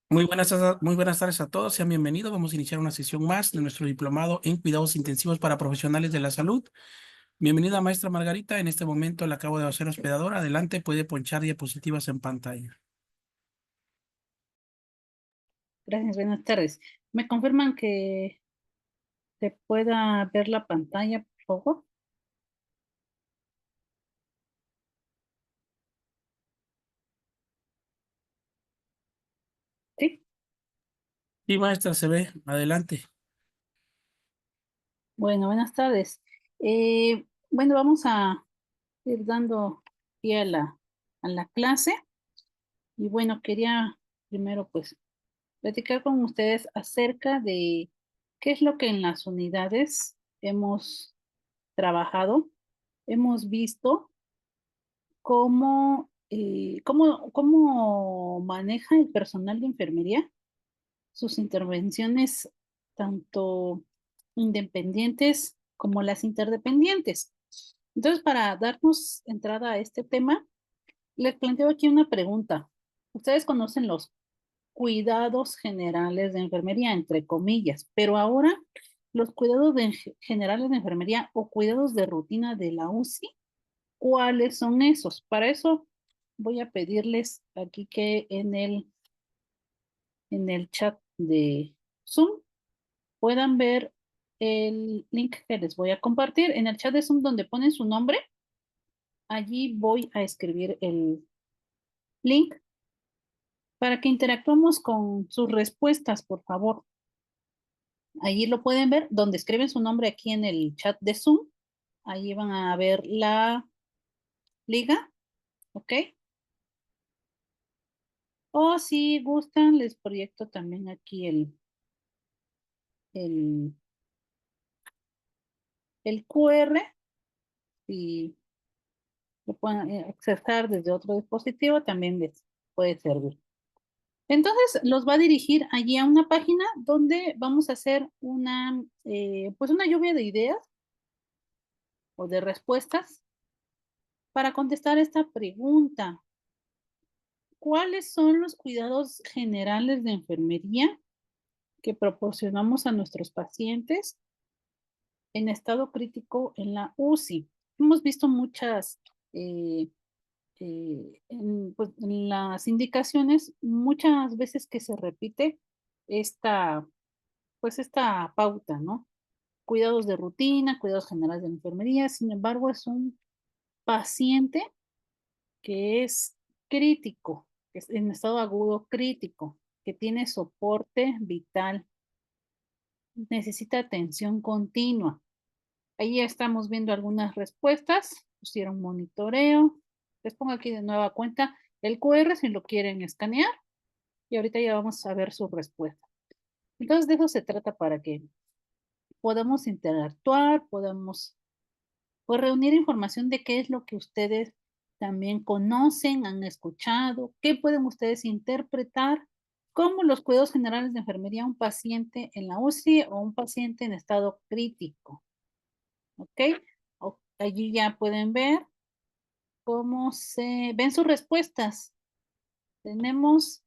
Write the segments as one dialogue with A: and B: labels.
A: Muy buenas tardes a todos, sean bienvenidos. Vamos a iniciar una sesión más de nuestro diplomado en cuidados intensivos para profesionales de la salud. Bienvenida, maestra Margarita. En este momento la acabo de hacer hospedadora. Adelante, puede ponchar diapositivas en pantalla.
B: Gracias, buenas tardes. ¿Me confirman que se pueda ver la pantalla, por favor? Sí.
A: Sí, maestra, se ve. Adelante.
B: Bueno, buenas tardes. Bueno, vamos a ir dando pie a la clase. Y bueno, quería primero pues platicar con ustedes acerca de qué es lo que en las unidades hemos trabajado, hemos visto cómo maneja el personal de enfermería sus intervenciones, tanto independientes como las interdependientes. Entonces, para darnos entrada a este tema, les planteo aquí una pregunta. Ustedes conocen los cuidados generales de enfermería, entre comillas, pero ahora los cuidados generales de enfermería o cuidados de rutina de la UCI, ¿cuáles son esos? Para eso voy a pedirles aquí que en el chat de Zoom puedan ver el link que les voy a compartir en el chat de Zoom donde ponen su nombre. Allí voy a escribir el link para que interactuemos con sus respuestas, por favor. Allí lo pueden ver, donde escriben su nombre aquí en el chat de Zoom. Allí van a ver la liga, ¿ok? O si gustan, les proyecto también aquí el, el QR. Si lo pueden accesar desde otro dispositivo, también les puede servir. Entonces los va a dirigir allí a una página donde vamos a hacer pues una lluvia de ideas o de respuestas para contestar esta pregunta. ¿Cuáles son los cuidados generales de enfermería que proporcionamos a nuestros pacientes en estado crítico en la UCI? Hemos visto muchas, eh, pues, en las indicaciones, muchas veces que se repite esta, pues esta pauta, ¿no? Cuidados de rutina, cuidados generales de enfermería. Sin embargo, es un paciente que es crítico, que es en estado agudo crítico, que tiene soporte vital, necesita atención continua. Ahí ya estamos viendo algunas respuestas, pusieron monitoreo. Les pongo aquí de nueva cuenta el QR si lo quieren escanear y ahorita ya vamos a ver su respuesta. Entonces, de eso se trata para que podamos interactuar, podamos pues reunir información de qué es lo que ustedes también conocen, han escuchado, qué pueden ustedes interpretar como los cuidados generales de enfermería a un paciente en la UCI o un paciente en estado crítico. ¿Ok? Allí ya pueden ver cómo se ven sus respuestas. Tenemos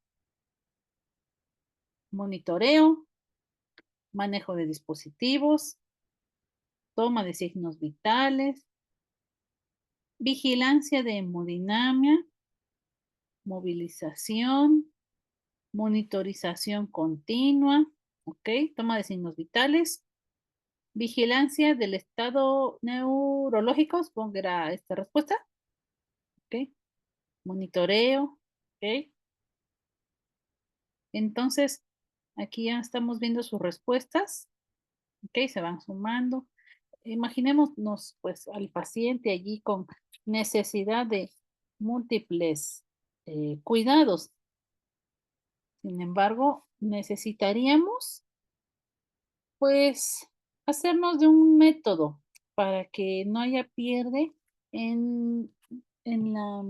B: monitoreo, manejo de dispositivos, toma de signos vitales, vigilancia de hemodinamia, movilización, monitorización continua, ¿ok? Toma de signos vitales, vigilancia del estado neurológico, supongo que era esta respuesta, ¿ok? Monitoreo, ¿ok? Entonces, aquí ya estamos viendo sus respuestas, ¿ok? Se van sumando. Imaginémonos pues al paciente allí con necesidad de múltiples cuidados. Sin embargo, necesitaríamos pues hacernos de un método para que no haya pierde en, en la,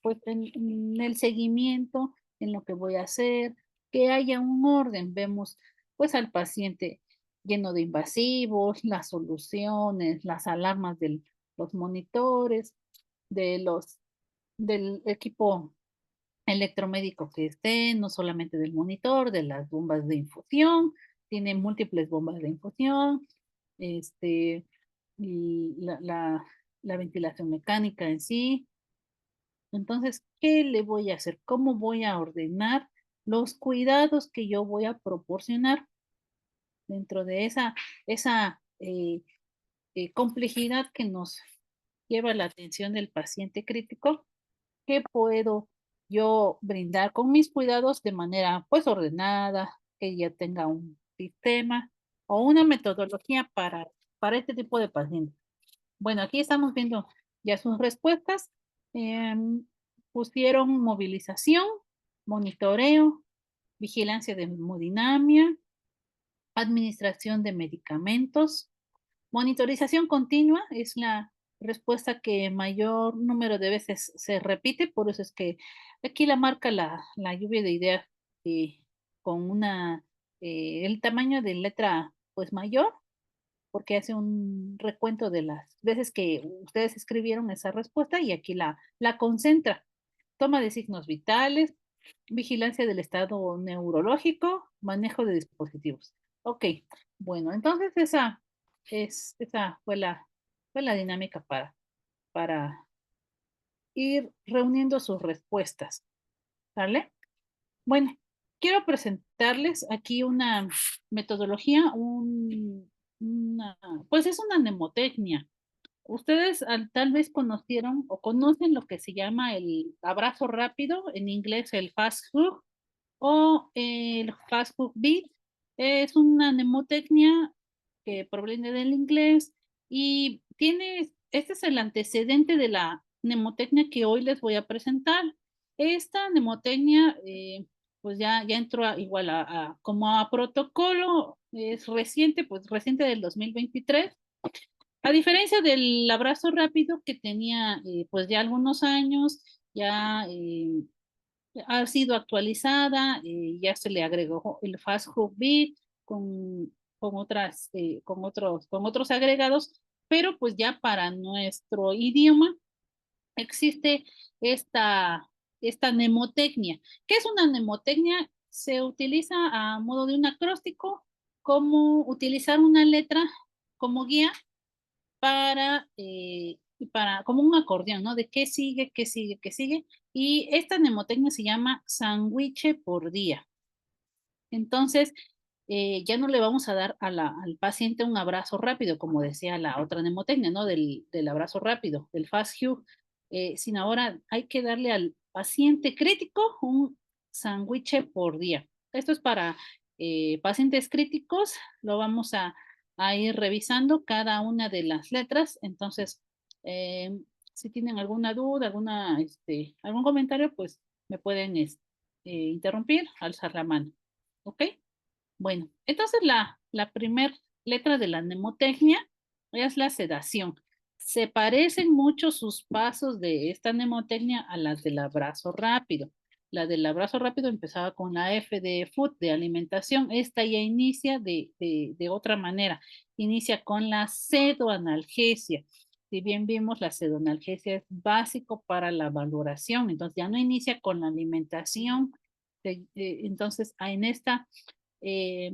B: pues, en el seguimiento, en lo que voy a hacer, que haya un orden. Vemos pues al paciente lleno de invasivos, las soluciones, las alarmas de los monitores, de del equipo electromédico que esté, no solamente del monitor, de las bombas de infusión, tiene múltiples bombas de infusión, este, y la ventilación mecánica en sí. Entonces, ¿qué le voy a hacer? ¿Cómo voy a ordenar los cuidados que yo voy a proporcionar dentro de esa complejidad que nos lleva la atención del paciente crítico? ¿Qué puedo yo brindar con mis cuidados de manera pues ordenada, que ya tenga un sistema o una metodología para este tipo de pacientes? Bueno, aquí estamos viendo ya sus respuestas. Em, Pusieron movilización, monitoreo, vigilancia de hemodinamia, administración de medicamentos. Monitorización continua es la respuesta que mayor número de veces se repite, por eso es que aquí la marca la lluvia de ideas eh, con el tamaño de letra pues mayor, porque hace un recuento de las veces que ustedes escribieron esa respuesta y aquí la concentra. Toma de signos vitales, vigilancia del estado neurológico, manejo de dispositivos. Ok, bueno, entonces esa fue la dinámica para ir reuniendo sus respuestas, ¿vale? Bueno, quiero presentarles aquí una metodología, pues es una mnemotecnia. Ustedes tal vez conocieron o conocen lo que se llama el abrazo rápido, en inglés el fast hug o el fast hug beat. Es una mnemotecnia que proviene del inglés y este es el antecedente de la mnemotecnia que hoy les voy a presentar. Esta mnemotecnia, pues ya entró igual como a protocolo, es reciente, pues reciente del 2023. A diferencia del abrazo rápido que tenía pues ya algunos años, ya ha sido actualizada, ya se le agregó el Fast Hook Beat con otros agregados, pero pues ya para nuestro idioma existe esta, esta mnemotecnia. ¿Qué es una mnemotecnia? Se utiliza a modo de un acróstico, como utilizar una letra como guía como un acordeón, ¿no? De qué sigue, qué sigue, qué sigue. Y esta mnemotecnia se llama sándwich por día. Entonces, ya no le vamos a dar al paciente un abrazo rápido, como decía la otra mnemotecnia, ¿no? Del abrazo rápido, del fast hug, sino ahora hay que darle al paciente crítico un sándwich por día. Esto es para pacientes críticos, lo vamos a ir revisando cada una de las letras. Entonces, si tienen alguna duda, algún comentario, pues me pueden interrumpir, alzar la mano. ¿Ok? Bueno, entonces la primer letra de la mnemotecnia es la sedación. Se parecen mucho sus pasos de esta mnemotecnia a las del abrazo rápido. La del abrazo rápido empezaba con la F de food, de alimentación. Esta ya inicia de otra manera. Inicia con la sedoanalgesia. Si bien vimos, la sedoanalgesia es básico para la valoración. Entonces ya no inicia con la alimentación. Entonces, en esta eh,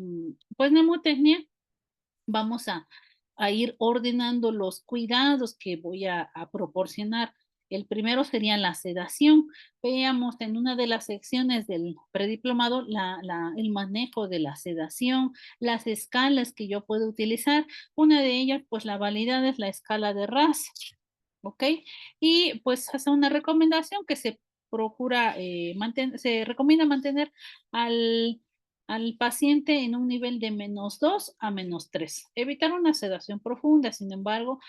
B: pues mnemotecnia vamos a ir ordenando los cuidados que voy a proporcionar. El primero sería la sedación. Veamos en una de las secciones del prediplomado el manejo de la sedación, las escalas que yo puedo utilizar. Una de ellas, pues la validad es la escala de RAS, ¿ok? Y pues hace una recomendación que se recomienda mantener al al paciente en un nivel de -2 a -3. Evitar una sedación profunda, sin embargo,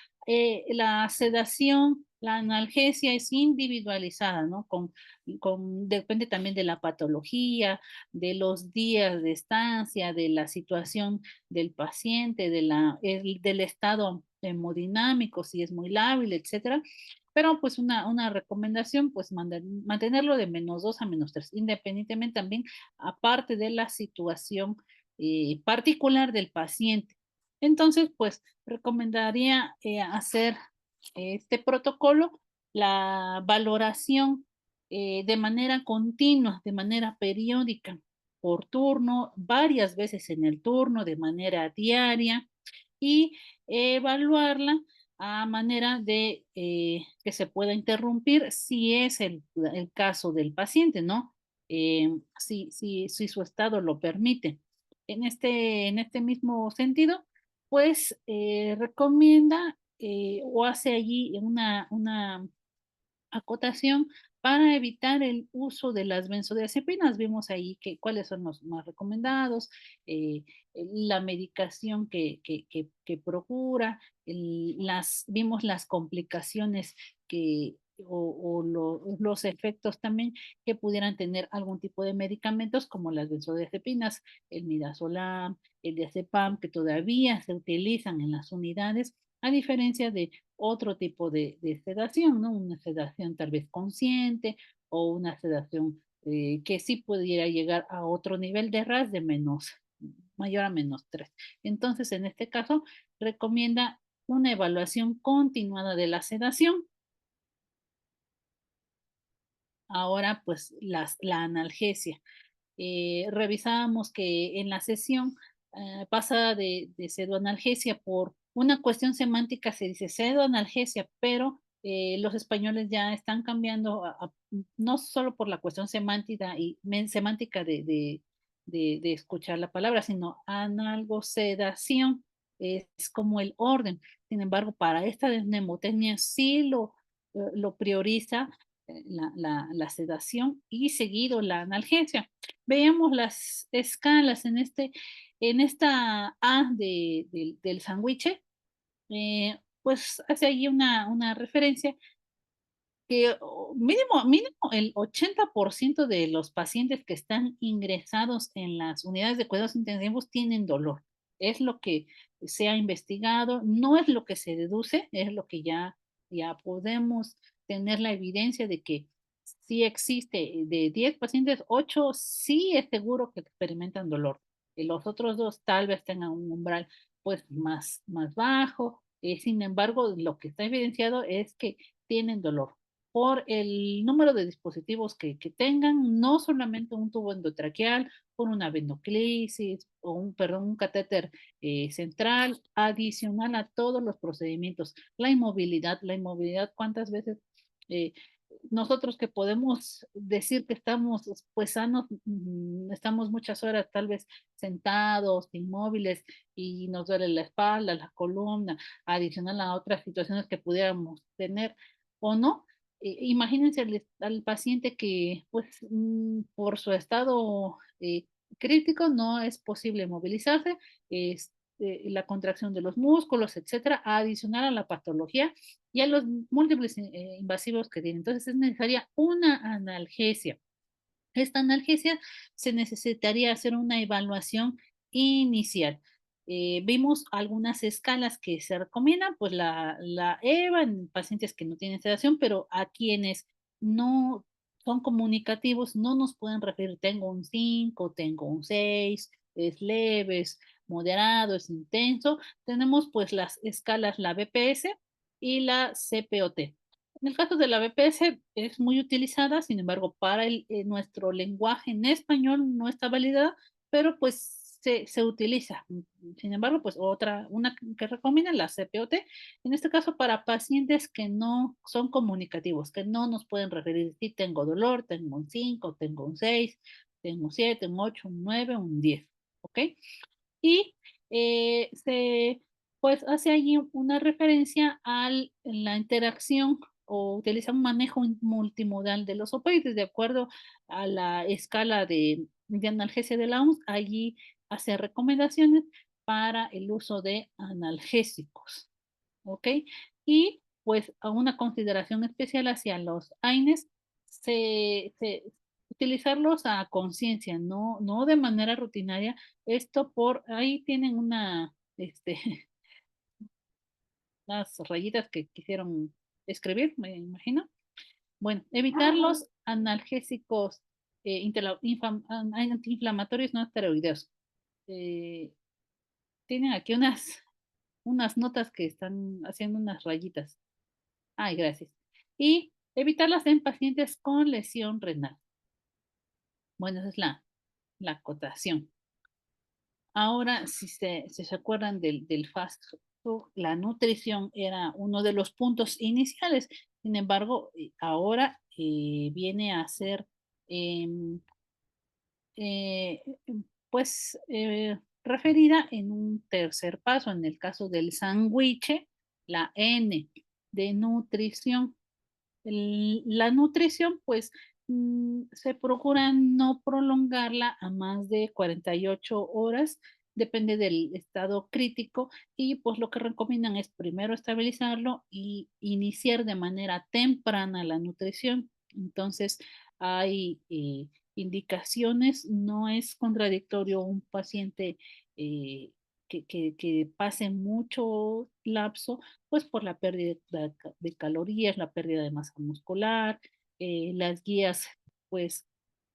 B: la sedación, la analgesia es individualizada, ¿no? Depende también de la patología, de los días de estancia, de la situación del paciente, del estado hemodinámico, si es muy lábil, etcétera. Pero pues una recomendación, pues mantenerlo de -2 a -3, independientemente también aparte de la situación particular del paciente. Entonces, pues recomendaría hacer este protocolo, la valoración de manera continua, de manera periódica, por turno, varias veces en el turno, de manera diaria y evaluarla a manera de que se pueda interrumpir si es el caso del paciente, ¿no? Si su estado lo permite. En este mismo sentido, pues recomienda o hace allí una acotación para evitar el uso de las benzodiazepinas. Vimos ahí que cuáles son los más recomendados, eh, la medicación que procura, vimos las complicaciones o los efectos también que pudieran tener algún tipo de medicamentos como las benzodiazepinas, el midazolam, el diazepam, que todavía se utilizan en las unidades, a diferencia de otro tipo de sedación, ¿no? Una sedación tal vez consciente o una sedación que sí pudiera llegar a otro nivel de RAS de mayor a -3. Entonces, en este caso, recomienda una evaluación continuada de la sedación. Ahora, pues, la analgesia. Revisábamos que en la sesión pasada de pseudoanalgesia por una cuestión semántica se dice pseudoanalgesia, pero los españoles ya están cambiando no solo por la cuestión semántica semántica de escuchar la palabra, sino analgosedación, es como el orden. Sin embargo, para esta mnemotecnia sí lo prioriza la sedación y seguido la analgesia. Veamos las escalas en esta A del sándwich, pues hace ahí una referencia que mínimo el 80% de los pacientes que están ingresados en las unidades de cuidados intensivos tienen dolor. Es lo que se ha investigado, no es lo que se deduce, es lo que ya podemos tener la evidencia de que sí existe. De 10 pacientes, 8 sí es seguro que experimentan dolor. Y los otros dos tal vez tengan un umbral pues más bajo. Sin embargo, lo que está evidenciado es que tienen dolor por el número de dispositivos que tengan, no solamente un tubo endotraqueal, por una venoclisis o un catéter central, adicional a todos los procedimientos. La inmovilidad, ¿cuántas veces eh, nosotros que podemos decir que estamos pues sanos, estamos muchas horas tal vez sentados, inmóviles y nos duele la espalda, la columna, adicional a otras situaciones que pudiéramos tener o no? Imagínense al paciente que, pues, por su estado crítico no es posible movilizarse, la contracción de los músculos, etcétera, adicional a la patología y a los múltiples invasivos que tiene. Entonces es necesaria una analgesia. Esta analgesia se necesitaría hacer una evaluación inicial. Vimos algunas escalas que se recomiendan, pues la EVA en pacientes que no tienen sedación, pero a quienes no son comunicativos no nos pueden referir, tengo un 5, tengo un 6, es leve, es moderado, es intenso. Tenemos pues las escalas, la BPS y la CPOT. En el caso de la BPS es muy utilizada, sin embargo, para nuestro lenguaje en español no está validada, pero pues se utiliza. Sin embargo, pues una que recomienda la CPOT, en este caso para pacientes que no son comunicativos, que no nos pueden referir si tengo dolor, tengo un 5, tengo un 6, tengo un 7, un 8, un 9, un 10, ¿ok? Y pues hace allí una referencia a la interacción o utiliza un manejo multimodal de los opioides de acuerdo a la escala de analgesia de la OMS. Allí hace recomendaciones para el uso de analgésicos, ¿ok? Y pues a una consideración especial hacia los AINES, utilizarlos a conciencia, no de manera rutinaria. Esto ahí tienen unas rayitas que quisieron escribir, me imagino. Bueno, evitar los analgésicos antiinflamatorios no esteroideos. Eh, Tienen aquí unas notas que están haciendo unas rayitas. Ay, gracias. Y evitarlas en pacientes con lesión renal. Bueno, esa es la acotación. Ahora, si se acuerdan del fast food, la nutrición era uno de los puntos iniciales. Sin embargo, ahora viene a ser em, eh, pues referida en un tercer paso, en el caso del sándwich, la N de nutrición. La nutrición, pues, se procura no prolongarla a más de 48 horas, depende del estado crítico, y pues lo que recomiendan es primero estabilizarlo y iniciar de manera temprana la nutrición. Entonces, hay indicaciones, no es contradictorio un paciente que pase mucho lapso pues por la pérdida de calorías, la pérdida de masa muscular, las guías pues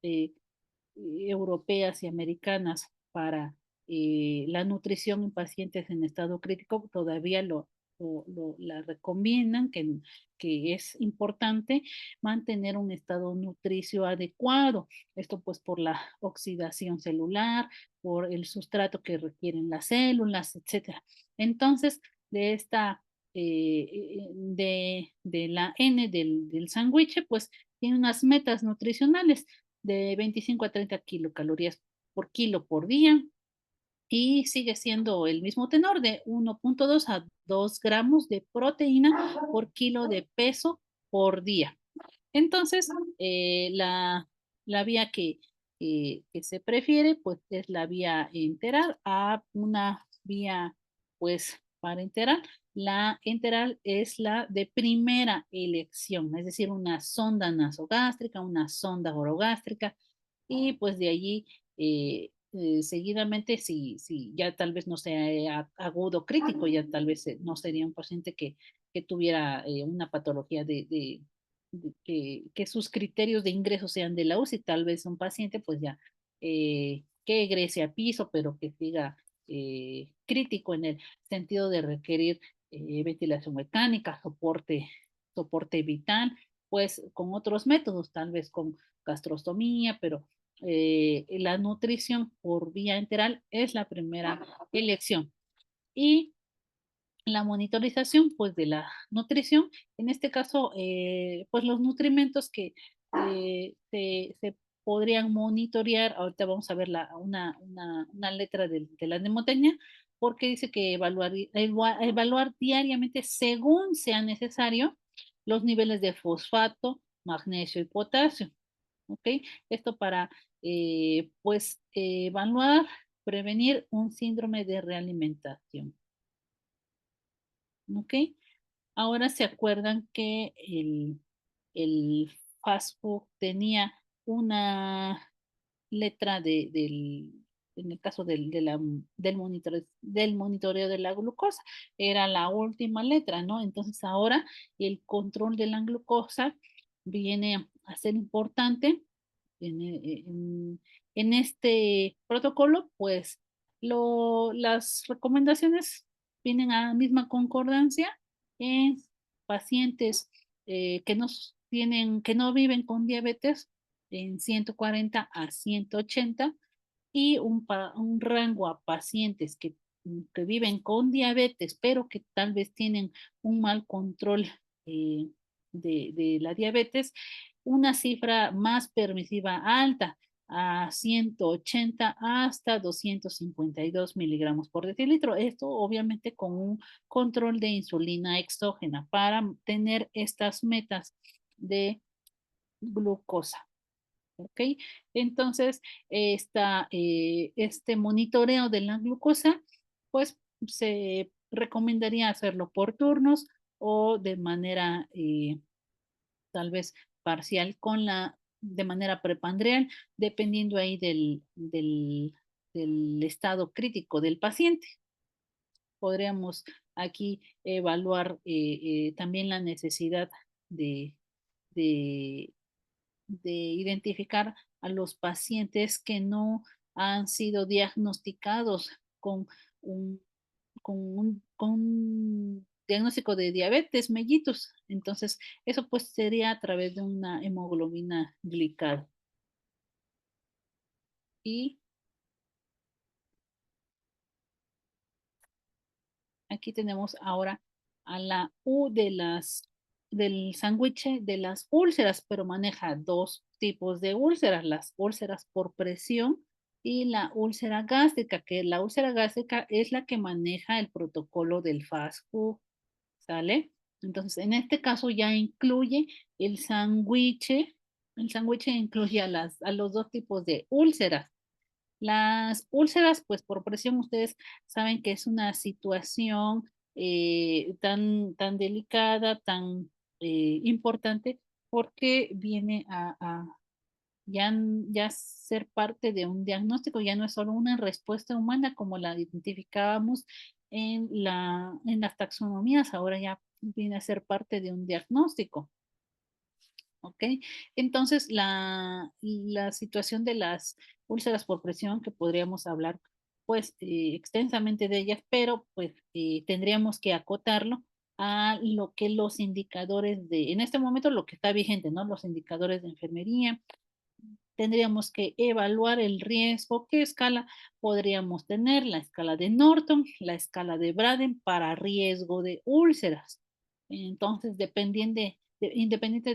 B: eh, europeas y americanas para la nutrición en pacientes en estado crítico todavía la recomiendan, que es importante mantener un estado nutricio adecuado. Esto pues por la oxidación celular, por el sustrato que requieren las células, etcétera. Entonces, de esta de la N del sándwich, pues tiene unas metas nutricionales de 25 a 30 kilocalorías por kilo por día y sigue siendo el mismo tenor de 1.2 a 2 gramos de proteína por kilo de peso por día. Entonces, la vía que se prefiere, pues es la vía enteral a una vía, pues, parenteral. La enteral es la de primera elección, es decir, una sonda nasogástrica, una sonda orogástrica, y pues de allí seguidamente, si ya tal vez no sea agudo crítico, ya tal vez no sería un paciente que tuviera una patología que sus criterios de ingreso sean de la UCI, tal vez un paciente pues ya que egrese a piso, pero que siga crítico en el sentido de requerir ventilación mecánica, soporte vital, pues con otros métodos, tal vez con gastrostomía, pero la nutrición por vía enteral es la primera elección. Y la monitorización pues de la nutrición, en este caso pues los nutrimentos que se podrían monitorear, ahorita vamos a ver una letra de la mnemotecnia, porque dice que evaluar diariamente según sea necesario los niveles de fosfato, magnesio y potasio, ¿ok? Esto para pues evaluar, prevenir un síndrome de realimentación. ¿Ok? Ahora se acuerdan que el fast food tenía una letra en el caso del monitoreo de la glucosa, era la última letra, ¿no? Entonces ahora el control de la glucosa viene a ser importante en este protocolo, pues las recomendaciones vienen a la misma concordancia en pacientes que no viven con diabetes en 140 a 180 y un rango a pacientes que viven con diabetes, pero que tal vez tienen un mal control eh, de la diabetes, una cifra más permisiva alta a 180 hasta 252 miligramos por decilitro. Esto obviamente con un control de insulina exógena para tener estas metas de glucosa. ¿Ok? Entonces, este monitoreo de la glucosa, pues se recomendaría hacerlo por turnos o de manera tal vez parcial de manera prepandreal, dependiendo ahí del estado crítico del paciente. Podríamos aquí evaluar también la necesidad de, de de identificar a los pacientes que no han sido diagnosticados con un, con diagnóstico de diabetes mellitus. Entonces, eso pues sería a través de una hemoglobina glicada. Y aquí tenemos ahora a la U del sándwich de las úlceras, pero maneja dos tipos de úlceras, las úlceras por presión y la úlcera gástrica, que la úlcera gástrica es la que maneja el protocolo del fast food, ¿sale? Entonces, en este caso ya incluye el sándwich incluye a los dos tipos de úlceras. Las úlceras, pues por presión, ustedes saben que es una situación tan delicada, tan importante, porque viene ya ser parte de un diagnóstico, ya no es solo una respuesta humana como la identificábamos en las taxonomías, ahora ya viene a ser parte de un diagnóstico. ¿Ok? Entonces, la situación de las úlceras por presión, que podríamos hablar pues extensamente de ellas, pero pues tendríamos que acotarlo a lo que los indicadores en este momento lo que está vigente, ¿no? Los indicadores de enfermería. Tendríamos que evaluar el riesgo. ¿Qué escala podríamos tener? La escala de Norton, la escala de Braden para riesgo de úlceras. Entonces, independiente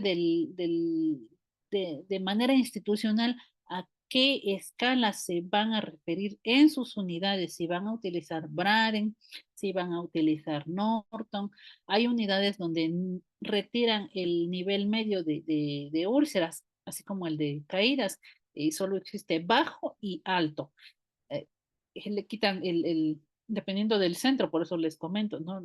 B: de manera institucional, a qué escala se van a referir en sus unidades, si van a utilizar Braden, si van a utilizar Norton. Hay unidades donde retiran el nivel medio de úlceras, así como el de caídas, y solo existe bajo y alto. Eh, Le quitan dependiendo del centro, por eso les comento, ¿no?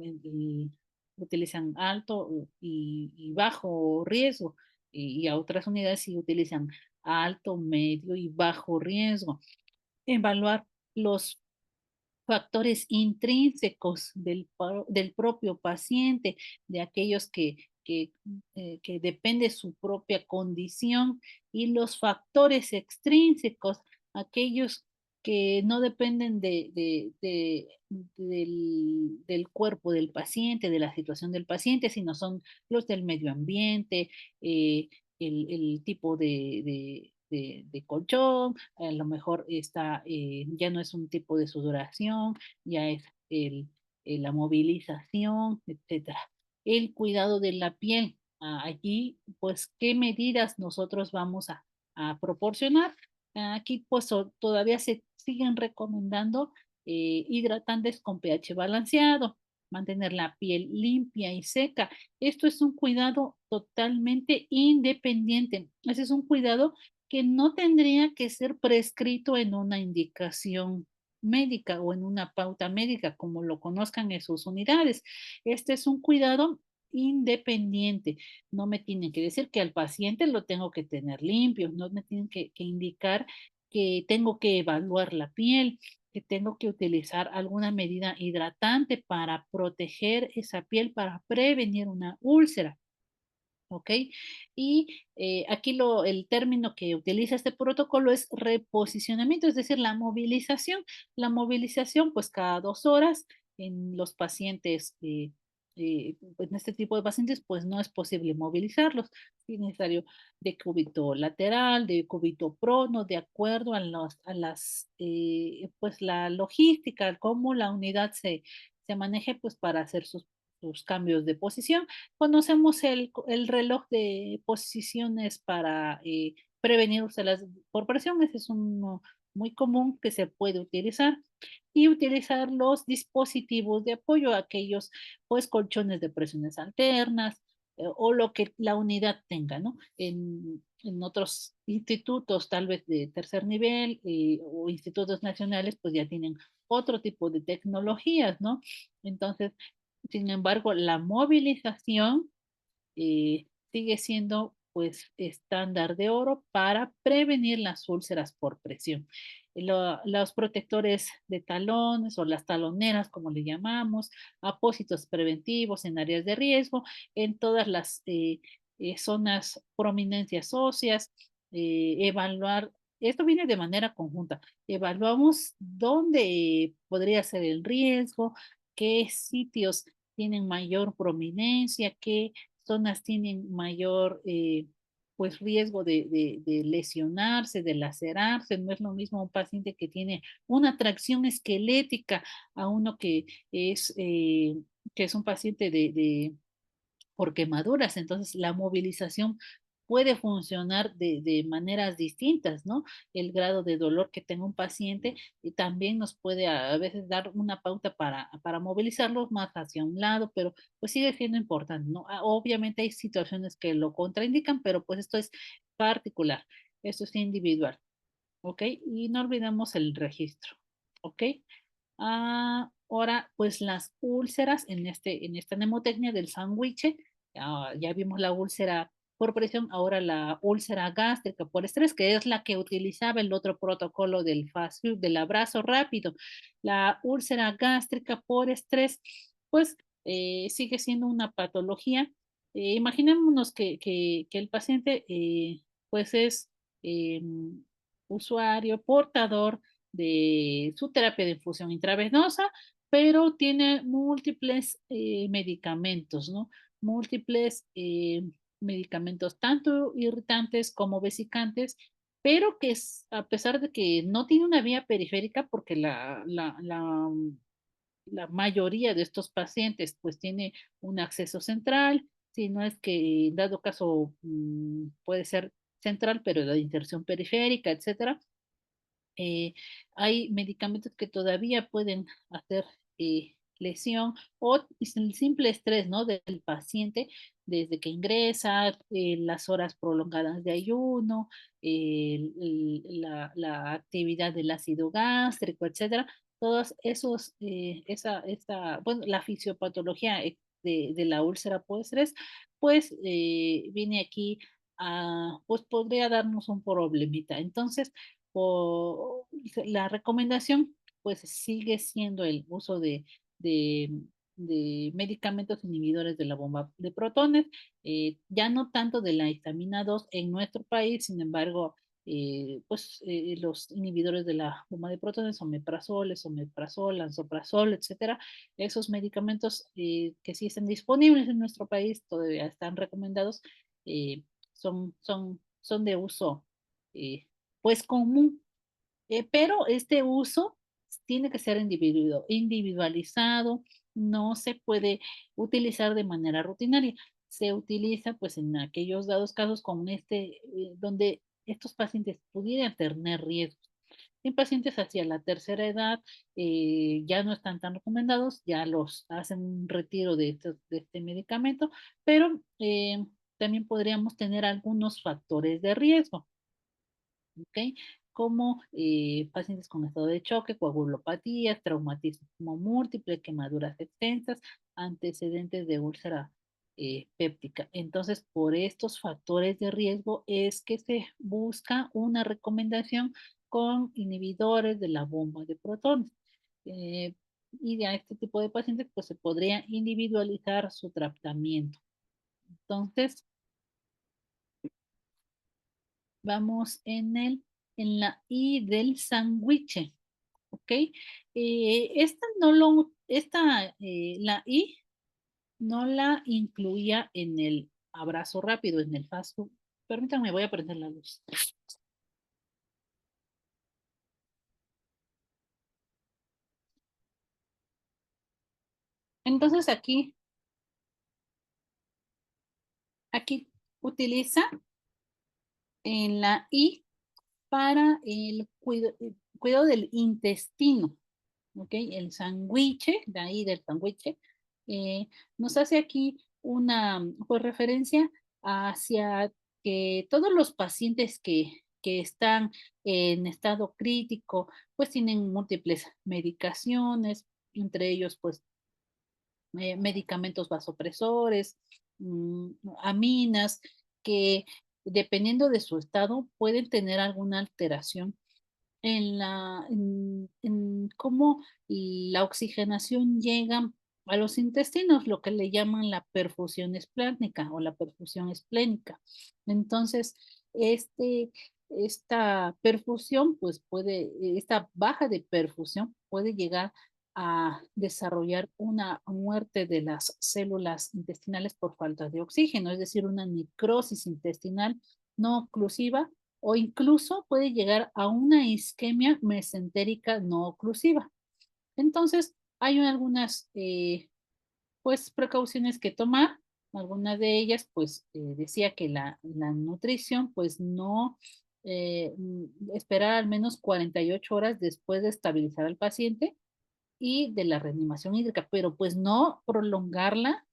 B: Utilizan alto y bajo riesgo, y a otras unidades sí utilizan alto, medio y bajo riesgo. Evaluar los factores intrínsecos del propio paciente, de aquellos que depende su propia condición, y los factores extrínsecos, aquellos que no dependen del cuerpo del paciente, de la situación del paciente, sino son los del medio ambiente, eh, el tipo de colchón, a lo mejor ya no es un tipo de sudoración, ya es la movilización, etcétera. El cuidado de la piel. Allí, pues, ¿qué medidas nosotros vamos a proporcionar? Aquí, pues, todavía se siguen recomendando hidratantes con pH balanceado, mantener la piel limpia y seca. Esto es un cuidado totalmente independiente. Ese es un cuidado que no tendría que ser prescrito en una indicación médica o en una pauta médica, como lo conozcan en sus unidades. Este es un cuidado independiente. No me tienen que decir que al paciente lo tengo que tener limpio, no me tienen que indicar que tengo que evaluar la piel, que tengo que utilizar alguna medida hidratante para proteger esa piel, para prevenir una úlcera. ¿Ok? Y aquí el término que utiliza este protocolo es reposicionamiento, es decir, la movilización. La movilización, pues cada 2 horas en los pacientes, pues, en este tipo de pacientes, pues no es posible movilizarlos. Es necesario de cúbito lateral, de cúbito prono, de acuerdo pues la logística, cómo la unidad se maneje, pues para hacer sus cambios de posición. Conocemos el reloj de posiciones para prevenir úlceras por presión. Ese es uno muy común que se puede utilizar. Y utilizar los dispositivos de apoyo, aquellos pues colchones de presiones alternas, o lo que la unidad tenga, ¿no? En otros institutos, tal vez de tercer nivel, o institutos nacionales, pues ya tienen otro tipo de tecnologías, ¿no? Entonces, sin embargo, la movilización sigue siendo pues estándar de oro para prevenir las úlceras por presión. Los protectores de talones o las taloneras, como le llamamos, apósitos preventivos en áreas de riesgo, en todas las zonas, prominencias óseas, evaluar. Esto viene de manera conjunta. Evaluamos dónde podría ser el riesgo, qué sitios tienen mayor prominencia, qué zonas tienen mayor pues riesgo de lesionarse, de lacerarse. No es lo mismo un paciente que tiene una tracción esquelética a uno que es un paciente por quemaduras. Entonces, la movilización puede funcionar de maneras distintas, ¿no? El grado de dolor que tenga un paciente y también nos puede a veces dar una pauta para movilizarlos más hacia un lado, pero pues sigue siendo importante, ¿no? Obviamente hay situaciones que lo contraindican, pero pues esto es particular, esto es individual, ¿ok? Y no olvidemos el registro, ¿ok? Ahora, pues las úlceras en esta mnemotecnia del sándwich, ya vimos la úlcera por presión, ahora la úlcera gástrica por estrés, que es la que utilizaba el otro protocolo del fast food, del abrazo rápido. La úlcera gástrica por estrés, pues sigue siendo una patología. Imaginémonos que el paciente pues es eh, usuario, portador de su terapia de infusión intravenosa, pero tiene múltiples medicamentos, ¿no? Múltiples medicamentos, tanto irritantes como vesicantes, pero que es, a pesar de que no tiene una vía periférica, porque la mayoría de estos pacientes pues tiene un acceso central, si no es que en dado caso puede ser central, pero de inserción periférica, etcétera. eh, Hay medicamentos que todavía pueden hacer lesión o el simple estrés, ¿no? Del paciente desde que ingresa, las horas prolongadas de ayuno, la actividad del ácido gástrico, etcétera. Todos esos, bueno, la fisiopatología de la úlcera por estrés, pues viene aquí pues podría darnos un problemita. Entonces, o la recomendación pues sigue siendo el uso de, de medicamentos inhibidores de la bomba de protones, ya no tanto de la histamina 2 en nuestro país. Sin embargo, los inhibidores de la bomba de protones, omeprazol, esomeprazol, lansoprazol, etcétera, esos medicamentos que sí están disponibles en nuestro país, todavía están recomendados, eh, son de uso eh, pues común, pero este uso tiene que ser individualizado, no se puede utilizar de manera rutinaria. Se utiliza pues en aquellos dados casos como donde estos pacientes pudieran tener riesgos. En pacientes hacia la tercera edad ya no están tan recomendados, ya los hacen un retiro de este medicamento, pero también podríamos tener algunos factores de riesgo. ¿Ok? Como pacientes con estado de choque, coagulopatías, traumatismo múltiple, quemaduras extensas, antecedentes de úlcera péptica. Entonces, por estos factores de riesgo es que se busca una recomendación con inhibidores de la bomba de protones. Eh, y a este tipo de pacientes, pues se podría individualizar su tratamiento. Entonces, vamos en la I del sándwich, ¿ok? La I no la incluía en el abrazo rápido, en el fast food. Permítanme, voy a prender la luz. Entonces aquí utiliza en la I para el cuidado del intestino, ¿ok? El sándwich, de ahí del sándwich, nos hace aquí una pues, referencia hacia que todos los pacientes que están en estado crítico, pues tienen múltiples medicaciones, entre ellos, pues, medicamentos vasopresores, aminas, que dependiendo de su estado pueden tener alguna alteración en cómo la oxigenación llega a los intestinos, lo que le llaman la perfusión esplénica o la perfusión esplénica. Entonces, esta perfusión, pues esta baja de perfusión puede llegar a desarrollar una muerte de las células intestinales por falta de oxígeno, es decir, una necrosis intestinal no oclusiva o incluso puede llegar a una isquemia mesentérica no oclusiva. Entonces, hay algunas pues precauciones que tomar. Algunas de ellas, pues decía que la nutrición, pues no esperar al menos 48 horas después de estabilizar al paciente y de la reanimación hídrica, pero pues no prolongarla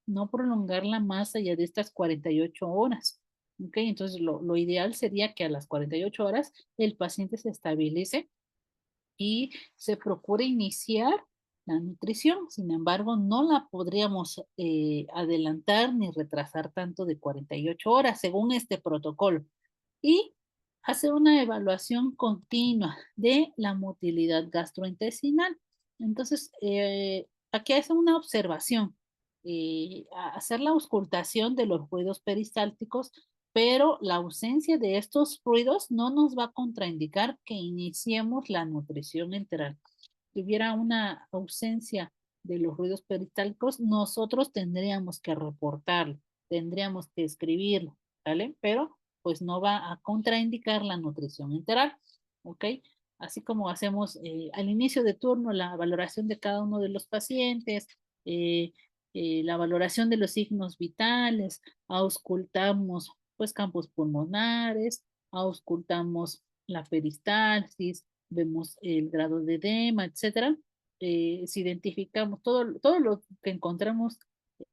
B: más allá de estas 48 horas. ¿Ok? Entonces, lo ideal sería que a las 48 horas el paciente se estabilice y se procura iniciar la nutrición. Sin embargo, no la podríamos adelantar ni retrasar tanto de 48 horas según este protocolo. Y hacer una evaluación continua de la motilidad gastrointestinal. Entonces, aquí hace una observación, hacer la auscultación de los ruidos peristálticos, pero la ausencia de estos ruidos no nos va a contraindicar que iniciemos la nutrición enteral. Si hubiera una ausencia de los ruidos peristálticos, nosotros tendríamos que reportarlo, tendríamos que escribirlo, ¿vale? Pero pues no va a contraindicar la nutrición enteral, ¿ok? Así como hacemos al inicio de turno la valoración de cada uno de los pacientes, eh, la valoración de los signos vitales, auscultamos pues campos pulmonares, auscultamos la peristalsis, vemos el grado de edema, etcétera. Si identificamos todo lo que encontramos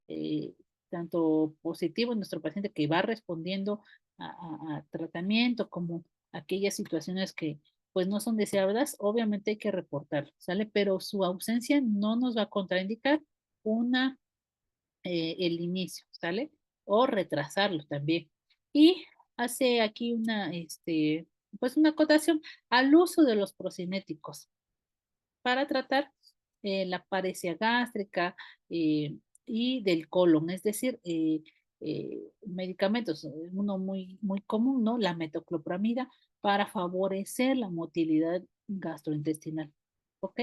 B: eh, tanto positivo en nuestro paciente que va respondiendo a tratamiento como aquellas situaciones que pues no son deseadas, obviamente hay que reportar, ¿sale? Pero su ausencia no nos va a contraindicar una, el inicio, ¿sale? O retrasarlo también. Y hace aquí pues una acotación al uso de los procinéticos para tratar la paresia gástrica y del colon, es decir, medicamentos, uno muy común, ¿no? La metoclopramida para favorecer la motilidad gastrointestinal, ¿ok?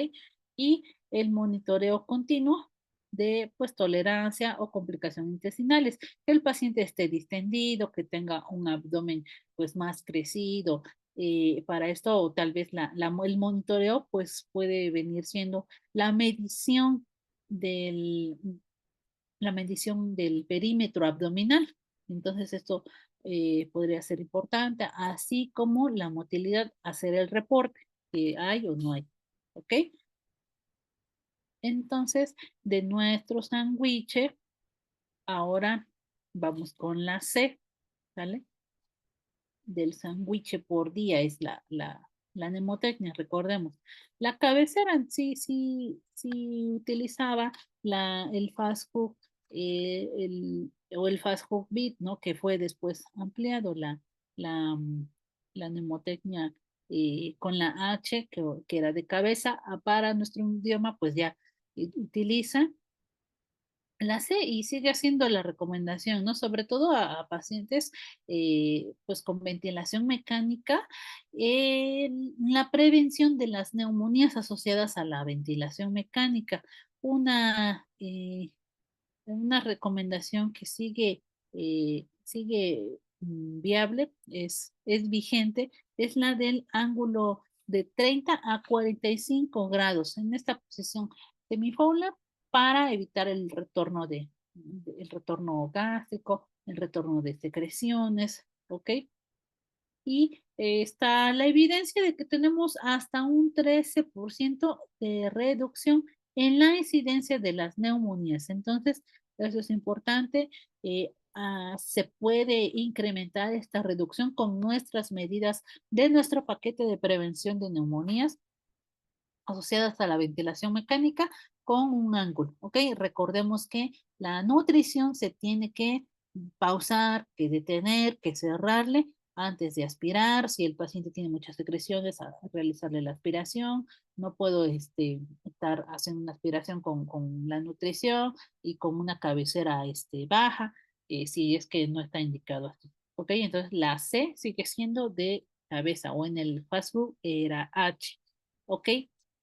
B: Y el monitoreo continuo de pues tolerancia o complicaciones intestinales, que el paciente esté distendido, que tenga un abdomen pues más crecido, para esto tal vez el monitoreo pues puede venir siendo la medición del, la medición del perímetro abdominal. Entonces esto podría ser importante, así como la motilidad, hacer el reporte, que hay o no hay. ¿Ok? Entonces, de nuestro sándwich, ahora vamos con la C, ¿vale? Del sándwich por día es la mnemotecnia, recordemos. La cabecera en sí utilizaba el fast food o el fast food bit, ¿no? Que fue después ampliado la, mm, la mnemotecnia con la H, que era de cabeza, para nuestro idioma, pues ya utiliza la sé y sigue haciendo la recomendación, ¿no? Sobre todo a pacientes pues con ventilación mecánica, la prevención de las neumonías asociadas a la ventilación mecánica. Una, eh, una recomendación que sigue viable, es vigente, es la del ángulo de 30 a 45 grados en esta posición semifolia para evitar el retorno gástrico, el retorno de secreciones, ¿ok? Y está la evidencia de que tenemos hasta un 13% de reducción en la incidencia de las neumonías. Entonces, eso es importante. Se puede incrementar esta reducción con nuestras medidas de nuestro paquete de prevención de neumonías asociadas a la ventilación mecánica con un ángulo, ¿ok? Recordemos que la nutrición se tiene que pausar, que detener, que cerrarle antes de aspirar. Si el paciente tiene muchas secreciones, a realizarle la aspiración. No puedo estar haciendo una aspiración con la nutrición y con una cabecera baja, si es que no está indicado así. ¿Ok? Entonces la C sigue siendo de cabeza o en el fast food era H. ¿Ok?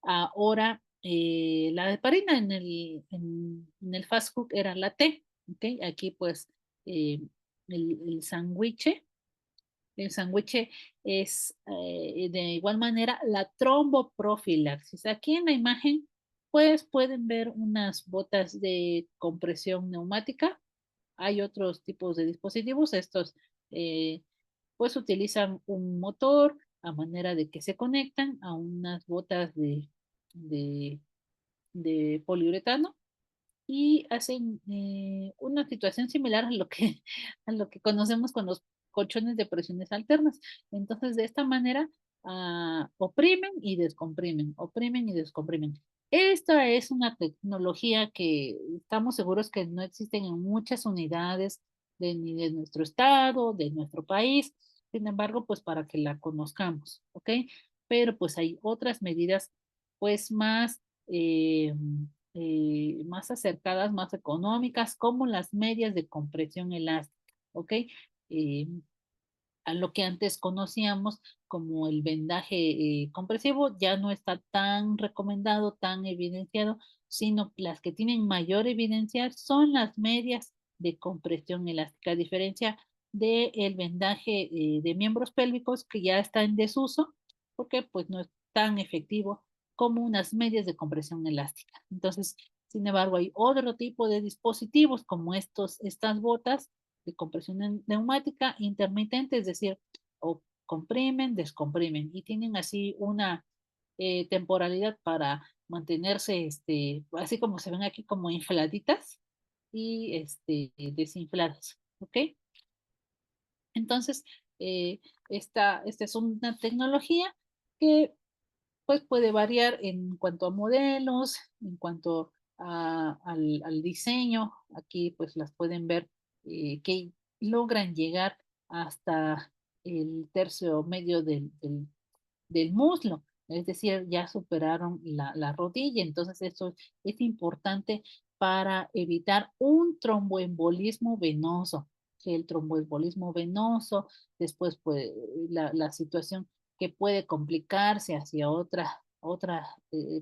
B: Ahora La heparina en el fast food era la T, ¿ok? Aquí pues eh, el sándwich. El sándwich es de igual manera la tromboprofilaxis. Aquí en la imagen pues pueden ver unas botas de compresión neumática. Hay otros tipos de dispositivos. Estos pues utilizan un motor a manera de que se conectan a unas botas de, de poliuretano y hacen una situación similar a lo que, a lo que conocemos con los colchones de presiones alternas. Entonces, de esta manera, oprimen y descomprimen, oprimen y descomprimen. Esta es una tecnología que estamos seguros que no existen en muchas unidades ni de nuestro estado, de nuestro país. Sin embargo, pues para que la conozcamos, ¿ok? Pero pues hay otras medidas pues más acercadas, más económicas, como las medias de compresión elástica, ¿ok? Eh, a lo que antes conocíamos como el vendaje compresivo ya no está tan recomendado, tan evidenciado, sino las que tienen mayor evidencia son las medias de compresión elástica, a diferencia del vendaje de miembros pélvicos que ya está en desuso, porque pues no es tan efectivo como unas medias de compresión elástica. Entonces, sin embargo, hay otro tipo de dispositivos como estas botas de compresión neumática intermitente, es decir, o comprimen, descomprimen y tienen así una temporalidad para mantenerse, así como se ven aquí, como infladitas y desinfladas, ¿ok? Entonces, eh, esta es una tecnología que pues puede variar en cuanto a modelos, en cuanto al diseño. Aquí pues las pueden ver que logran llegar hasta el tercio medio del muslo, es decir, ya superaron la rodilla, entonces eso es importante para evitar un tromboembolismo venoso, que el tromboembolismo venoso, después pues la situación que puede complicarse hacia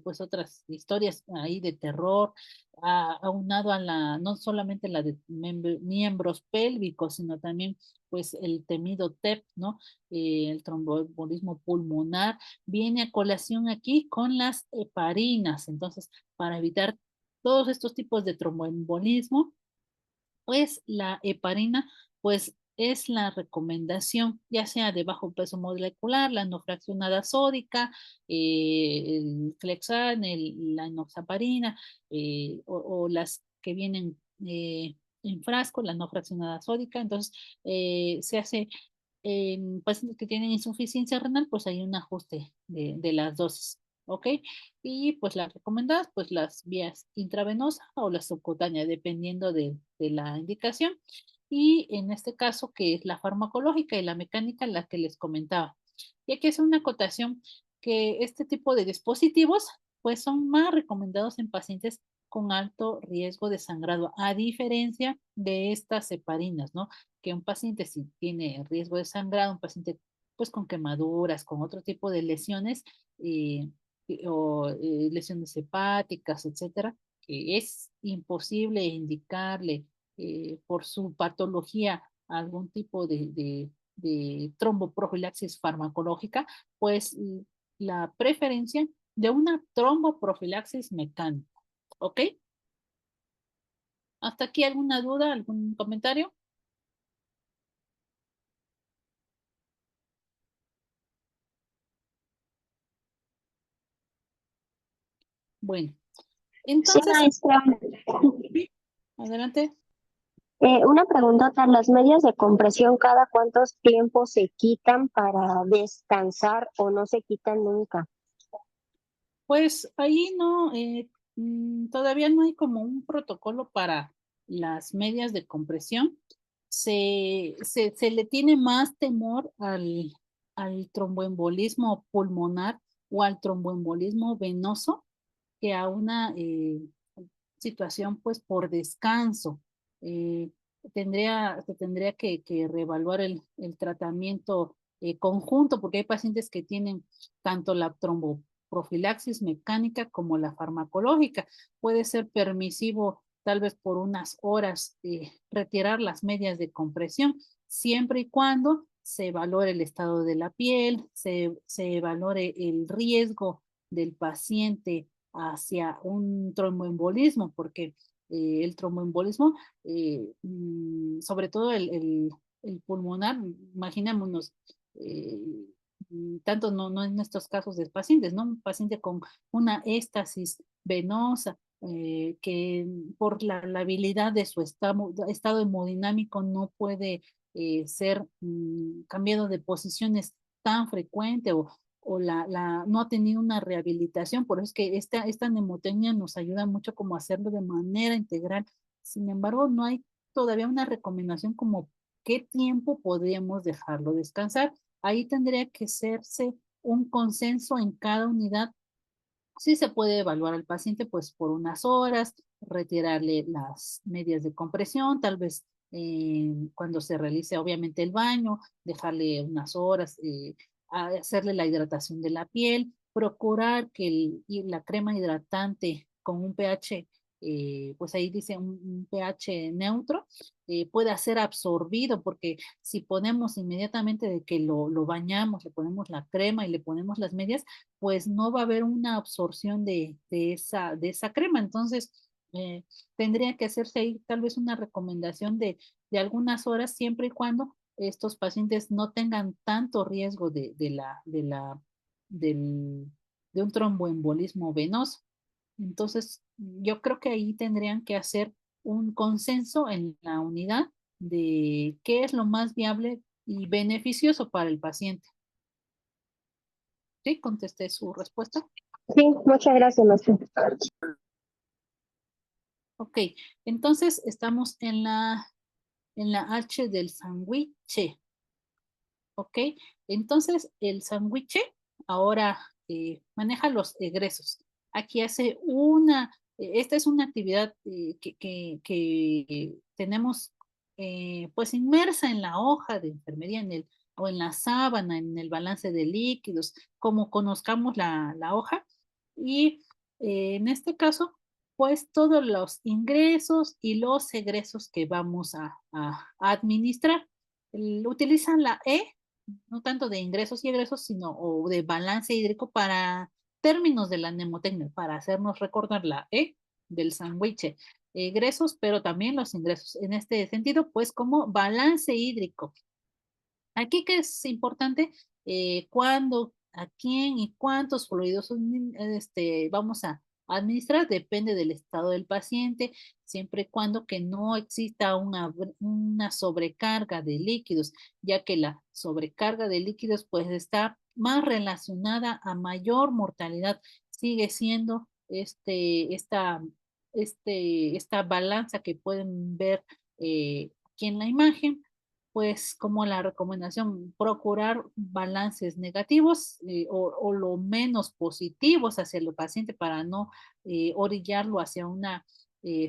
B: pues otras historias ahí de terror, aunado a no solamente la de miembros pélvicos, sino también pues el temido TEP, ¿no? El tromboembolismo pulmonar, viene a colación aquí con las heparinas. Entonces, para evitar todos estos tipos de tromboembolismo, pues la heparina, pues es la recomendación, ya sea de bajo peso molecular, la no fraccionada sódica, el Flexan, la enoxaparina, o las que vienen en frasco, la no fraccionada sódica. Entonces, se hace en pacientes que tienen insuficiencia renal, pues hay un ajuste de las dosis, ¿ok? Y pues las recomendadas, pues las vías intravenosa o la subcutánea, dependiendo de la indicación. Y en este caso, que es la farmacológica y la mecánica, la que les comentaba. Y aquí es una acotación que este tipo de dispositivos, pues son más recomendados en pacientes con alto riesgo de sangrado, a diferencia de estas heparinas, ¿no? Que un paciente si tiene riesgo de sangrado, un paciente pues con quemaduras, con otro tipo de lesiones eh, o lesiones hepáticas, etcétera, que es imposible indicarle por su patología algún tipo de tromboprofilaxis farmacológica, pues la preferencia de una tromboprofilaxis mecánica. ¿Ok? ¿Hasta aquí alguna duda, algún comentario? Bueno,
C: Sí,
B: entonces,
C: maestra.
B: sí, adelante.
C: Una pregunta, ¿las medias de compresión cada cuántos tiempos se quitan para descansar o no se quitan nunca?
B: Pues ahí no, todavía no hay como un protocolo para las medias de compresión. Se le tiene más temor al tromboembolismo pulmonar o al tromboembolismo venoso que a una situación pues por descanso. Eh, se tendría que reevaluar el tratamiento conjunto porque hay pacientes que tienen tanto la profilaxis mecánica como la farmacológica. Puede ser permisivo tal vez por unas horas retirar las medias de compresión, siempre y cuando se valore el estado de la piel, se valore el riesgo del paciente hacia un tromboembolismo, porque el tromboembolismo, sobre todo el pulmonar, imaginémonos, eh, tanto no en estos casos de pacientes, ¿no? Un paciente con una éstasis venosa, que por la habilidad de su estado hemodinámico no puede ser cambiado de posiciones tan frecuente o no ha tenido una rehabilitación. Por eso es que esta mnemotecnia nos ayuda mucho como a hacerlo de manera integral. Sin embargo, no hay todavía una recomendación como qué tiempo podríamos dejarlo descansar. Ahí tendría que hacerse un consenso en cada unidad. Sí se puede evaluar al paciente pues por unas horas, retirarle las medias de compresión, tal vez cuando se realice obviamente el baño, dejarle unas horas, hacerle la hidratación de la piel, procurar que y la crema hidratante con un pH, pues ahí dice un pH neutro, pueda ser absorbido, porque si ponemos inmediatamente de que lo bañamos, le ponemos la crema y le ponemos las medias, pues no va a haber una absorción de esa crema. Entonces, tendría que hacerse ahí tal vez una recomendación de algunas horas, siempre y cuando estos pacientes no tengan tanto riesgo del, de un tromboembolismo venoso. Entonces, yo creo que ahí tendrían que hacer un consenso en la unidad de qué es lo más viable y beneficioso para el paciente. ¿Sí? Contesté su respuesta.
C: Sí, muchas gracias, maestra.
B: Ok, entonces estamos en la H del sándwich. Ok, entonces el sándwich ahora maneja los egresos. Aquí hace esta es una actividad que tenemos pues inmersa en la hoja de enfermería o en la sábana, en el balance de líquidos, como conozcamos la hoja. Y en este caso, pues todos los ingresos y los egresos que vamos a administrar. Utilizan la E, no tanto de ingresos y egresos, sino o de balance hídrico para términos de la mnemotecnia, para hacernos recordar la E del sándwich. Egresos, pero también los ingresos. En este sentido, pues como balance hídrico. Aquí que es importante, cuándo, a quién y cuántos fluidos vamos a administrar, depende del estado del paciente, siempre y cuando que no exista una sobrecarga de líquidos, ya que la sobrecarga de líquidos pues está más relacionada a mayor mortalidad. Sigue siendo esta balanza que pueden ver aquí en la imagen, pues como la recomendación, procurar balances negativos o lo menos positivos hacia el paciente para no orillarlo hacia una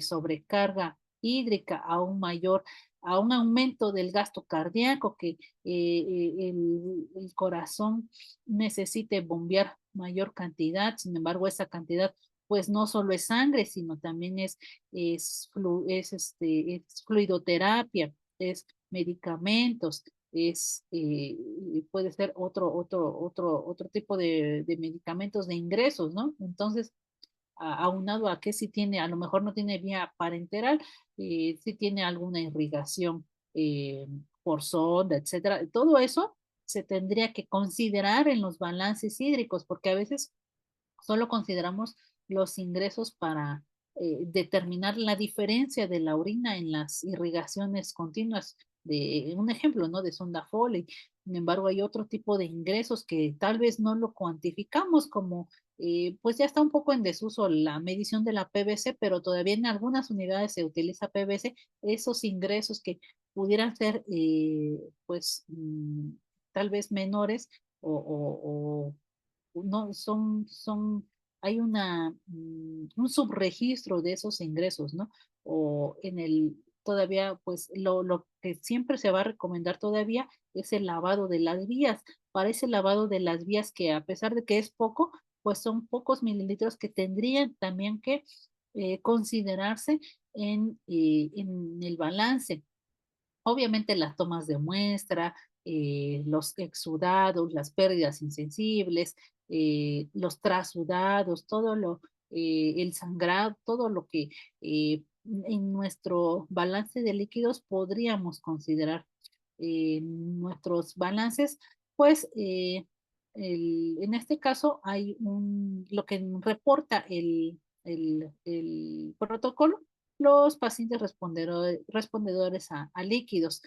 B: sobrecarga hídrica aún mayor, a un aumento del gasto cardíaco, que el corazón necesite bombear mayor cantidad. Sin embargo, esa cantidad pues no solo es sangre, sino también es fluidoterapia, es medicamentos, puede ser otro tipo de medicamentos de ingresos, ¿no? Entonces, aunado a que si tiene, a lo mejor no tiene vía parenteral, si tiene alguna irrigación por sonda, etcétera. Todo eso se tendría que considerar en los balances hídricos, porque a veces solo consideramos los ingresos para determinar la diferencia de la orina en las irrigaciones continuas. De un ejemplo, ¿no? De sonda Foley. Sin embargo, hay otro tipo de ingresos que tal vez no lo cuantificamos como, pues ya está un poco en desuso la medición de la PVC, pero todavía en algunas unidades se utiliza PVC, esos ingresos que pudieran ser, pues, tal vez menores o no hay un subregistro de esos ingresos, ¿no? O todavía, pues lo que siempre se va a recomendar todavía es el lavado de las vías. Para ese lavado de las vías que a pesar de que es poco, pues son pocos mililitros que tendrían también que considerarse en el balance. Obviamente las tomas de muestra, los exudados, las pérdidas insensibles, los trasudados, el sangrado, todo lo que en nuestro balance de líquidos podríamos considerar nuestros balances, pues en este caso hay lo que reporta el protocolo, los pacientes respondedores a líquidos,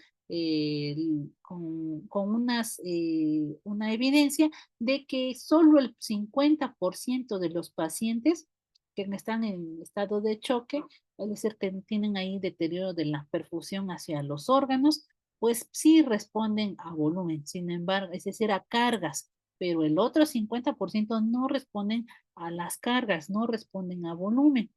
B: una evidencia de que solo el 50% de los pacientes que están en estado de choque, es decir, que tienen ahí deterioro de la perfusión hacia los órganos, pues sí responden a volumen, sin embargo, es decir, a cargas, pero el otro 50% no responden a las cargas, no responden a volumen.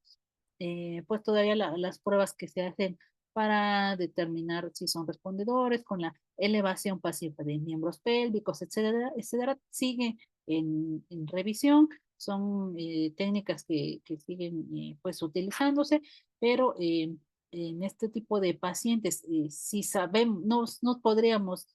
B: Pues todavía las pruebas que se hacen para determinar si son respondedores con la elevación pasiva de miembros pélvicos, etcétera, etcétera, sigue en revisión. Son técnicas que siguen pues utilizándose, pero en este tipo de pacientes, si sabemos, no podríamos,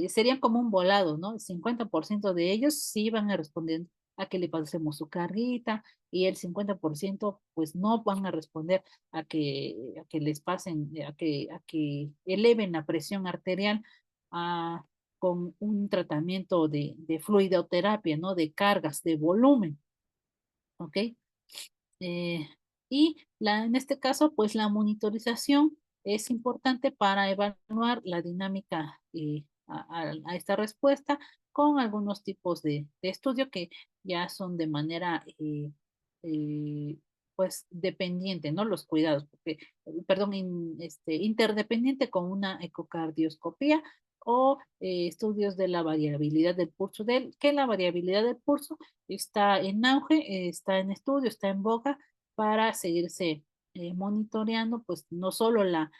B: serían como un volado, ¿no? El 50% de ellos sí van a responder a que le pasemos su carguita, y el 50% pues no van a responder a que les pasen, a que eleven la presión arterial a, con un tratamiento de fluidoterapia, ¿no? De cargas, de volumen, ¿ok? Eh, en este caso, pues la monitorización es importante para evaluar la dinámica a esta respuesta con algunos tipos de estudio que ya son de manera, eh, pues, dependiente, ¿no? Los cuidados, porque, perdón, interdependiente con una ecocardioscopía o estudios de la variabilidad del pulso, que la variabilidad del pulso está en auge, está en estudio, está en boga para seguirse monitoreando, pues no solo la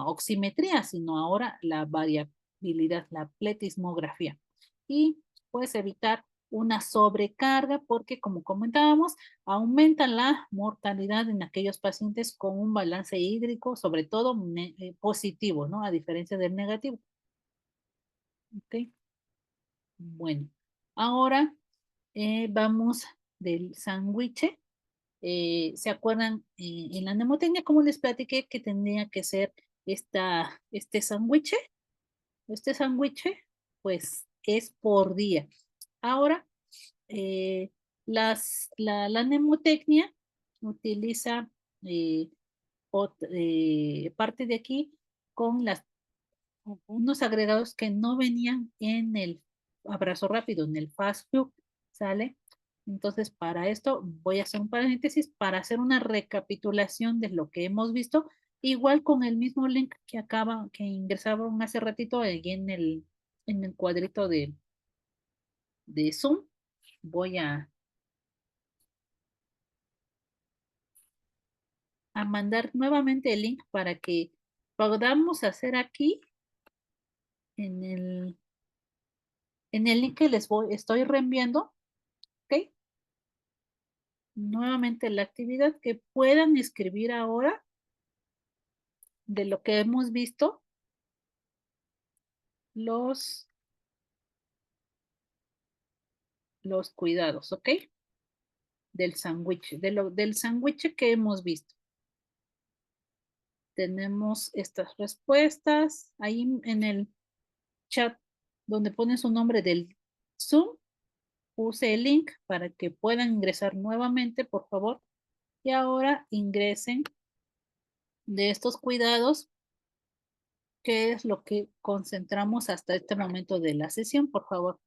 B: oximetría, sino ahora la variabilidad, la pletismografía. Y pues evitar una sobrecarga porque, como comentábamos, aumenta la mortalidad en aquellos pacientes con un balance hídrico, sobre todo positivo, ¿no? A diferencia del negativo. ¿Ok? Bueno, ahora vamos del sándwich. ¿Se acuerdan en la mnemotecnia cómo les platiqué que tendría que ser este sándwich? Este sándwich, pues es por día. Ahora, eh, la mnemotecnia utiliza eh, parte de aquí con unos agregados que no venían en el abrazo rápido, en el fast food, ¿sale? Entonces, para esto voy a hacer un paréntesis para hacer una recapitulación de lo que hemos visto, igual con el mismo link que ingresaron hace ratito ahí en el cuadrito de Zoom. Voy a mandar nuevamente el link para que podamos hacer aquí en el link que estoy reenviando, ¿ok? Nuevamente la actividad que puedan escribir ahora de lo que hemos visto, los, los cuidados, ¿ok? Del sándwich, del sándwich que hemos visto. Tenemos estas respuestas ahí en el chat donde pone su nombre del Zoom. Puse el link para que puedan ingresar nuevamente, por favor. Y ahora ingresen de estos cuidados, que es lo que concentramos hasta este momento de la sesión, por favor.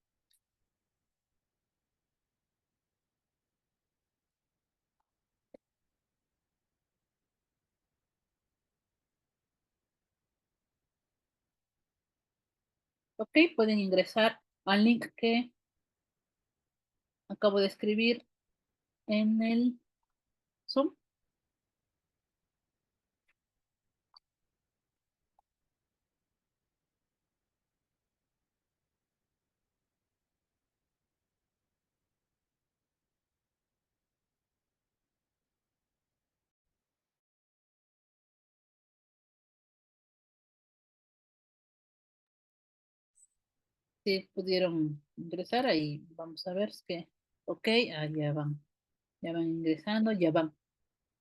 B: Ok, pueden ingresar al link que acabo de escribir en el Zoom. Si pudieron ingresar ahí, vamos a ver, es que, ok, ya van ingresando, ya van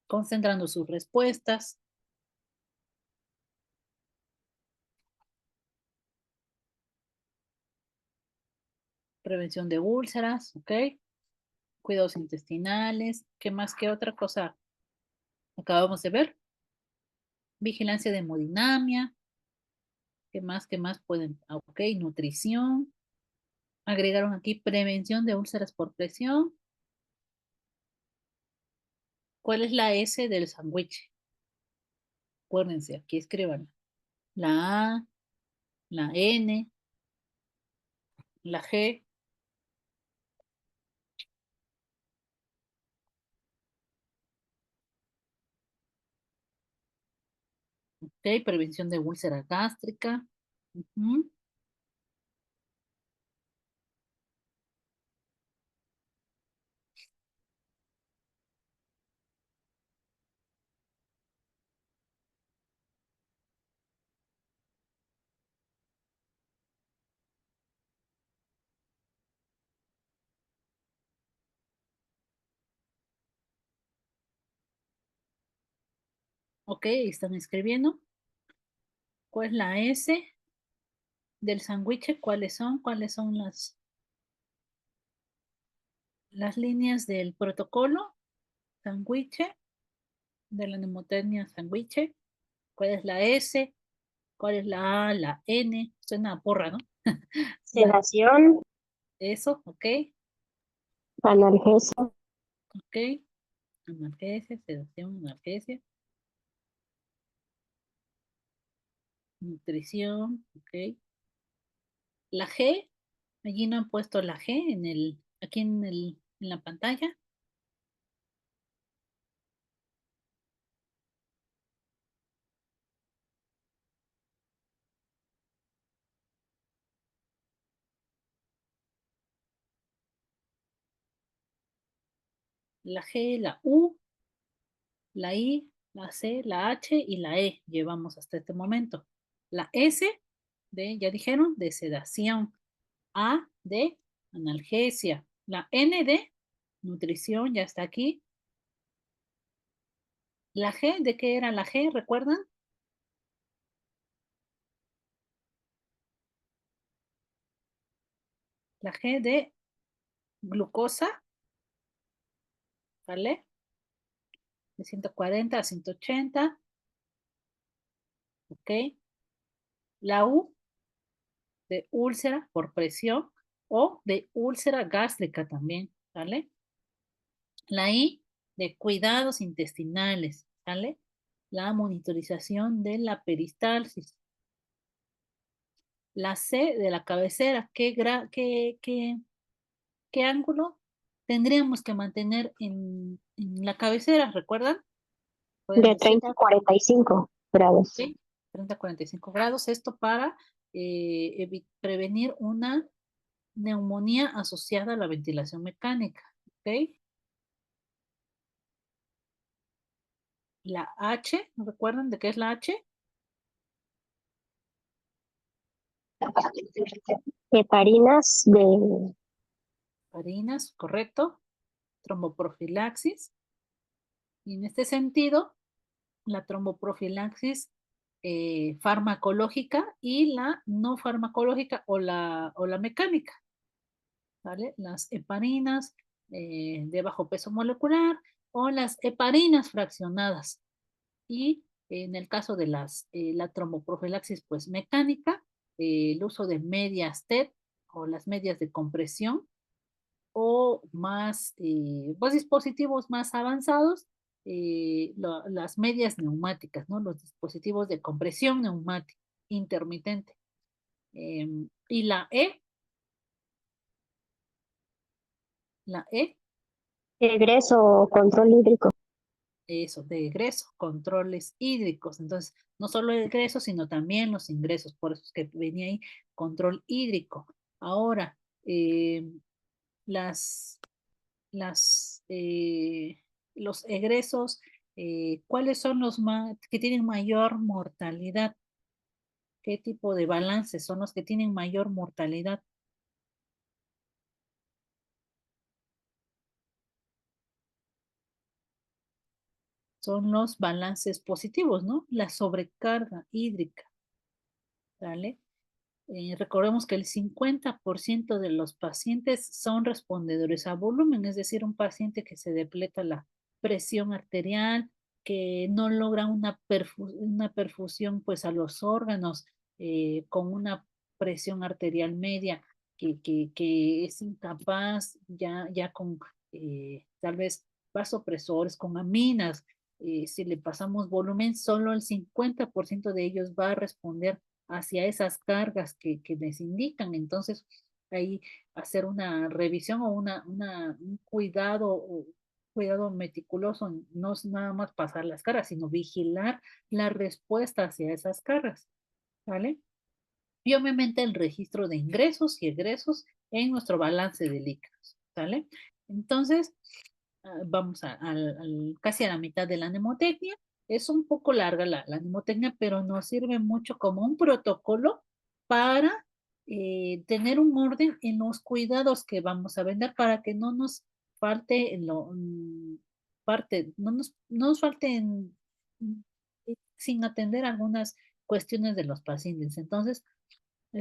B: concentrando sus respuestas. Prevención de úlceras, ok. Cuidados intestinales, ¿qué más? ¿Qué otra cosa acabamos de ver? Vigilancia de hemodinamia, ¿qué más? ¿Qué más pueden? Ok, nutrición. Agregaron aquí prevención de úlceras por presión. ¿Cuál es la S del sándwich? Acuérdense, aquí escriban. La A, la N, la G. Ok, prevención de úlcera gástrica. Ujú. Ok, están escribiendo. ¿Cuál es la S del sándwich? ¿Cuáles son? ¿Cuáles son las líneas del protocolo? Sándwich, de la mnemotecnia sándwich. ¿Cuál es la S? ¿Cuál es la A? La N. Suena a porra, ¿no?
C: Sedación,
B: Eso, ok,
C: analgesia,
B: ok. Analgesia, sedación, analgesia. Nutrición, ok. La G, allí no han puesto la G aquí en la pantalla. La G, la U, la I, la C, la H y la E llevamos hasta este momento. La S ya dijeron, de sedación. A de analgesia. La N de nutrición, ya está aquí. La G, ¿de qué era la G? ¿Recuerdan? La G de glucosa, ¿vale? De 140 a 180, ¿ok? La U de úlcera por presión o de úlcera gástrica también, ¿vale? La I de cuidados intestinales, ¿vale? La monitorización de la peristalsis. La C de la cabecera, ¿qué ángulo tendríamos que mantener en la cabecera? ¿Recuerdan? Pueden
C: de
B: decir,
C: 30 a 45 grados.
B: ¿sí? 30 a 45 grados. Esto para prevenir una neumonía asociada a la ventilación mecánica. ¿Ok? La H, ¿no recuerdan de qué es la H?
C: Heparinas de
B: Harinas, correcto. Tromboprofilaxis. Y en este sentido, la tromboprofilaxis farmacológica y la no farmacológica o la mecánica, ¿vale? Las heparinas de bajo peso molecular o las heparinas fraccionadas. Y en el caso de la tromboprofilaxis pues mecánica, el uso de medias TED o las medias de compresión o más, pues dispositivos más avanzados, las medias neumáticas, ¿no? Los dispositivos de compresión neumática intermitente. Y la E,
C: egreso o control hídrico.
B: eso, de egreso, controles hídricos. Entonces, no solo el egreso, sino también los ingresos. Por eso es que venía ahí control hídrico. Ahora, las, los egresos, ¿cuáles son los que tienen mayor mortalidad? ¿Qué tipo de balances son los que tienen mayor mortalidad? son los balances positivos, ¿no? La sobrecarga hídrica, ¿vale? Recordemos que el 50% de los pacientes son respondedores a volumen, es decir, un paciente que se depleta la presión arterial, que no logra una perfusión pues a los órganos con una presión arterial media, que es incapaz ya con tal vez vasopresores, con aminas. Si le pasamos volumen, solo el 50% de ellos va a responder hacia esas cargas que les indican. Entonces, ahí hacer una revisión o un cuidado meticuloso, no es nada más pasar las cargas, sino vigilar la respuesta hacia esas cargas, ¿vale? Y obviamente el registro de ingresos y egresos en nuestro balance de líquidos, ¿vale? Entonces, vamos casi a la mitad de la mnemotecnia. Es un poco larga la mnemotecnia, pero nos sirve mucho como un protocolo para tener un orden en los cuidados que vamos a vender para que no nos falte no nos falte sin atender algunas cuestiones de los pacientes. Entonces,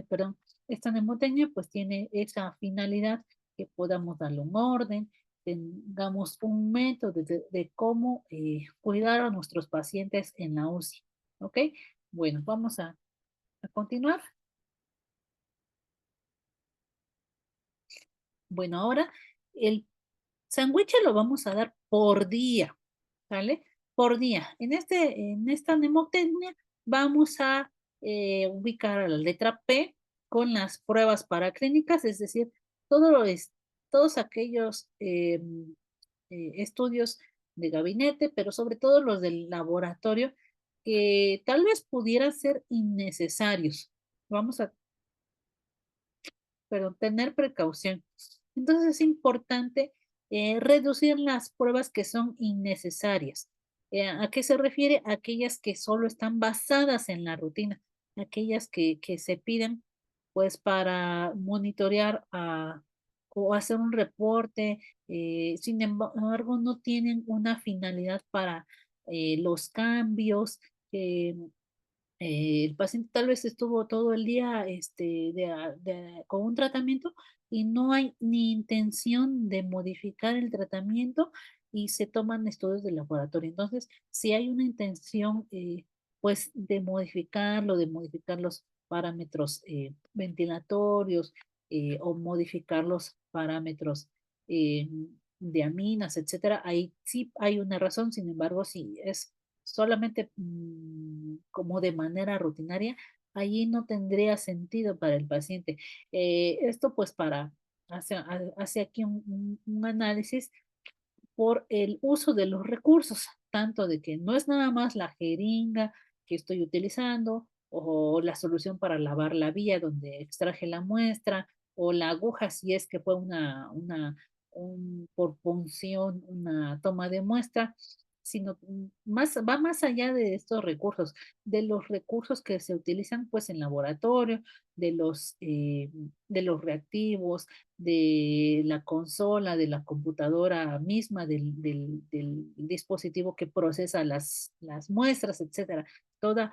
B: perdón, esta mnemotecnia pues tiene esa finalidad que podamos darle un orden, tengamos un método de cómo cuidar a nuestros pacientes en la UCI. ¿Ok? Bueno, vamos a continuar. Bueno, ahora el sándwich lo vamos a dar por día, ¿vale? Por día. En esta mnemotecnia vamos a ubicar a la letra P con las pruebas paraclínicas, es decir, todos aquellos estudios de gabinete, pero sobre todo los del laboratorio, que tal vez pudieran ser innecesarios. Vamos a pero tener precaución. Entonces es importante reducir las pruebas que son innecesarias. ¿A qué se refiere? Aquellas que solo están basadas en la rutina, aquellas que se piden pues para monitorear o hacer un reporte, sin embargo no tienen una finalidad para los cambios, el paciente tal vez estuvo todo el día con un tratamiento y no hay ni intención de modificar el tratamiento y se toman estudios de laboratorio. Entonces, si hay una intención, pues, de modificarlo, de modificar los parámetros ventilatorios o modificar los parámetros eh, de aminas, etcétera, ahí sí hay una razón. Sin embargo, si es solamente como de manera rutinaria, allí no tendría sentido para el paciente. Esto pues hace aquí un análisis por el uso de los recursos, tanto de que no es nada más la jeringa que estoy utilizando o la solución para lavar la vía donde extraje la muestra o la aguja si es que fue por punción, una toma de muestra, sino va más allá de estos recursos, de los recursos que se utilizan pues en laboratorio, de los reactivos, de la consola, de la computadora misma, del dispositivo que procesa las muestras, etcétera. Toda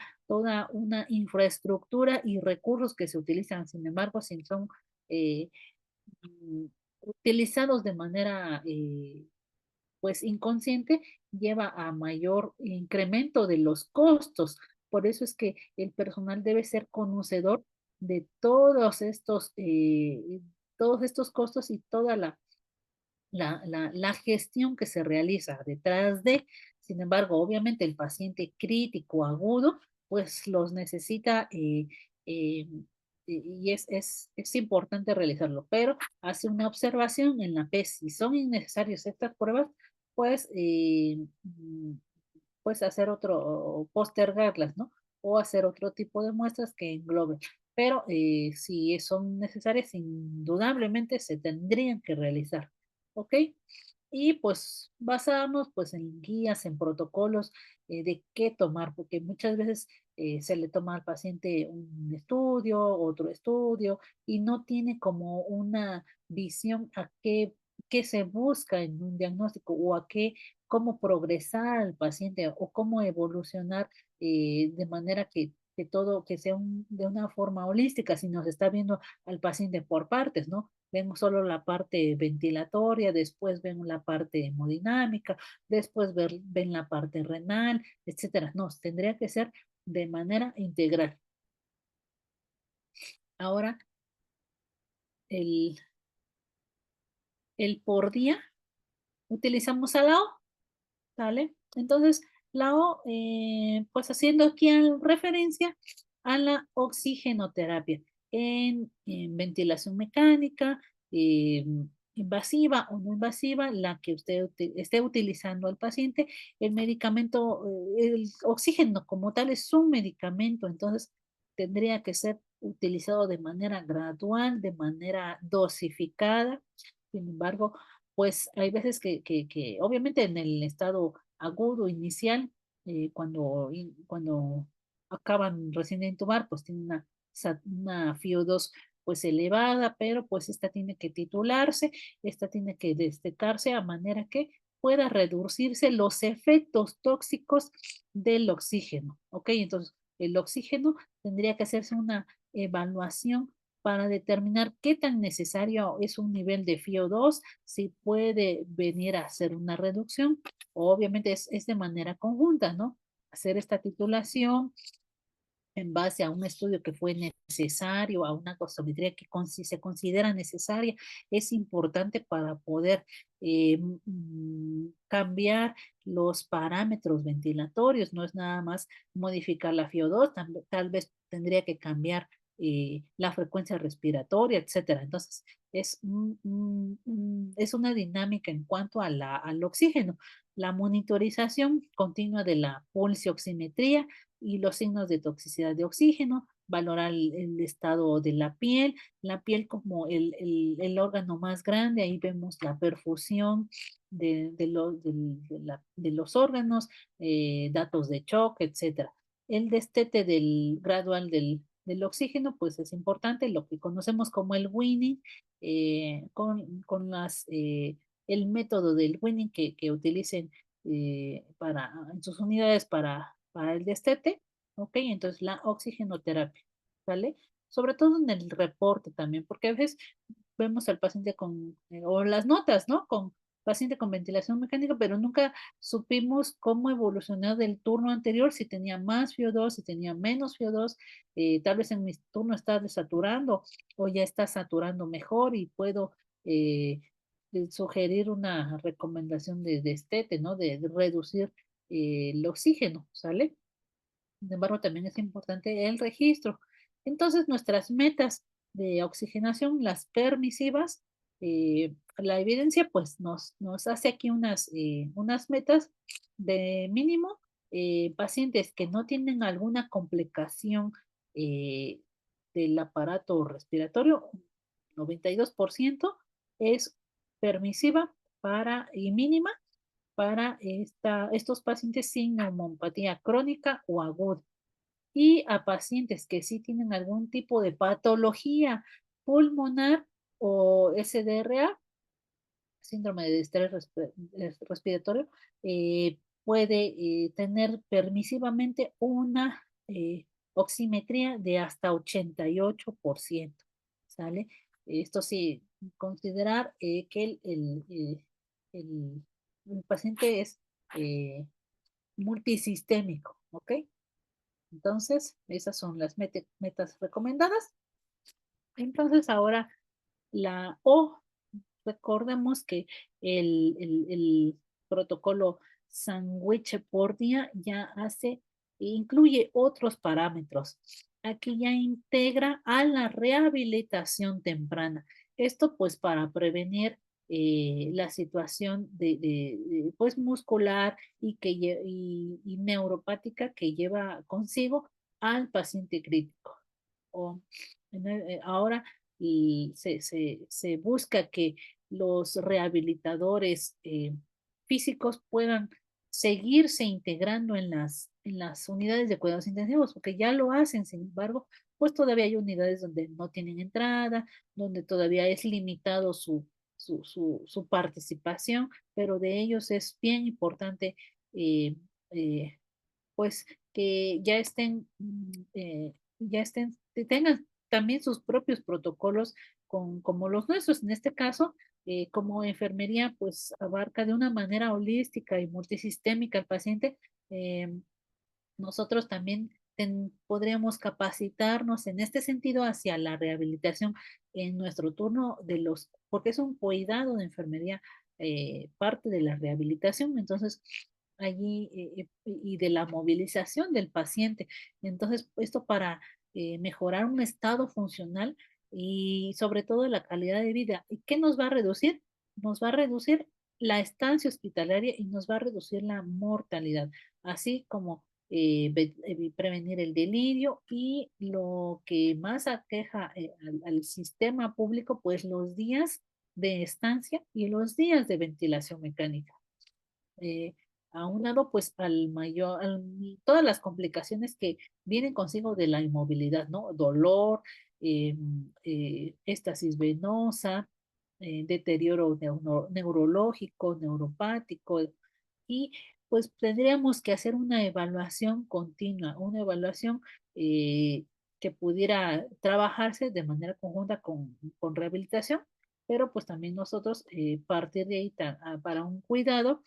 B: una infraestructura y recursos que se utilizan, sin embargo, si son eh, mm, utilizados de manera pues inconsciente, lleva a mayor incremento de los costos. Por eso es que el personal debe ser conocedor de todos estos costos y toda la gestión que se realiza detrás de. Sin embargo, obviamente el paciente crítico agudo, pues los necesita eh, y es importante realizarlo, pero hace una observación en la PES. Si son innecesarias estas pruebas, pues, pues hacer o postergarlas, ¿no? O hacer otro tipo de muestras que engloben. Pero si son necesarias, indudablemente se tendrían que realizar. ¿Ok? Y pues basarnos pues en guías, en protocolos de qué tomar, porque muchas veces se le toma al paciente un estudio, otro estudio, y no tiene como una visión a qué se busca en un diagnóstico o a qué cómo progresar al paciente o cómo evolucionar de manera que todo, que sea de una forma holística, si nos está viendo al paciente por partes, ¿no? Vemos solo la parte ventilatoria, después ven la parte hemodinámica, después ven la parte renal, etcétera. No, tendría que ser de manera integral. Ahora, el, el por día, utilizamos a la O, ¿vale? Entonces, la O, pues haciendo aquí referencia a la oxigenoterapia en ventilación mecánica, invasiva o no invasiva, la que usted esté utilizando al paciente, el medicamento, el oxígeno como tal es un medicamento, entonces tendría que ser utilizado de manera gradual, de manera dosificada. Sin embargo, pues hay veces que obviamente en el estado agudo inicial, cuando acaban recién de intubar, pues tiene una FiO2 pues elevada, pero pues esta tiene que titularse, esta tiene que destecarse a manera que pueda reducirse los efectos tóxicos del oxígeno, ¿ok? Entonces, el oxígeno tendría que hacerse una evaluación para determinar qué tan necesario es un nivel de FiO2, si puede venir a hacer una reducción. Obviamente es de manera conjunta, ¿no? Hacer esta titulación en base a un estudio que fue necesario, a una gasometría que se considera necesaria, es importante para poder cambiar los parámetros ventilatorios. No es nada más modificar la FiO2, tal vez tendría que cambiar la frecuencia respiratoria, etcétera. Entonces, es una dinámica en cuanto a al oxígeno. La monitorización continua de la pulsioximetría y los signos de toxicidad de oxígeno, valorar el estado de la piel como el órgano más grande, ahí vemos la perfusión de los órganos, datos de shock, etcétera. El destete gradual del oxígeno, pues es importante, lo que conocemos como el Winning, el método del Winning que utilicen en sus unidades para el destete, ¿ok? Entonces la oxigenoterapia, ¿vale? Sobre todo en el reporte también, porque a veces vemos al paciente o las notas, ¿no? Con paciente con ventilación mecánica, pero nunca supimos cómo evolucionó del turno anterior, si tenía más FiO2, si tenía menos FiO2, tal vez en mi turno está desaturando o ya está saturando mejor y puedo sugerir una recomendación de destete, ¿no? De reducir el oxígeno, ¿sale? Sin embargo, también es importante el registro. Entonces, nuestras metas de oxigenación, las permisivas, la evidencia pues nos hace aquí unas metas de mínimo pacientes que no tienen alguna complicación eh, del aparato respiratorio, 92% es permisiva y mínima para estos pacientes sin neumopatía crónica o aguda. Y a pacientes que sí tienen algún tipo de patología pulmonar o SDRA, síndrome de estrés respiratorio, puede tener permisivamente una oximetría de hasta 88%, ¿sale? Esto sí, considerar que el paciente es multisistémico, ¿ok? Entonces, esas son las metas recomendadas. Entonces, ahora la O, recordemos que el protocolo Sandwich por día ya incluye otros parámetros. Aquí ya integra a la rehabilitación temprana. Esto pues para prevenir la situación pues muscular y neuropática que lleva consigo al paciente crítico. Ahora se busca que los rehabilitadores físicos puedan seguirse integrando en las unidades de cuidados intensivos, porque ya lo hacen, sin embargo, pues todavía hay unidades donde no tienen entrada, donde todavía es limitado su participación, pero de ellos es bien importante eh, eh, pues que ya estén, que tengan también sus propios protocolos como los nuestros. En este caso, como enfermería, pues abarca de una manera holística y multisistémica al paciente. eh, Nosotros también podríamos capacitarnos en este sentido hacia la rehabilitación en nuestro turno porque es un cuidado de enfermería, parte de la rehabilitación, entonces allí y de la movilización del paciente. Entonces, esto para mejorar un estado funcional y sobre todo la calidad de vida. ¿Y qué nos va a reducir? Nos va a reducir la estancia hospitalaria y nos va a reducir la mortalidad, así como prevenir el delirio y lo que más aqueja al sistema público, pues los días de estancia y los días de ventilación mecánica. Eh, Aunado pues todas las complicaciones que vienen consigo de la inmovilidad, ¿no? Dolor, éstasis venosa, deterioro neurológico, neuropático, y pues tendríamos que hacer una evaluación continua, una evaluación que pudiera trabajarse de manera conjunta con rehabilitación, pero pues también nosotros partir de ahí para un cuidado.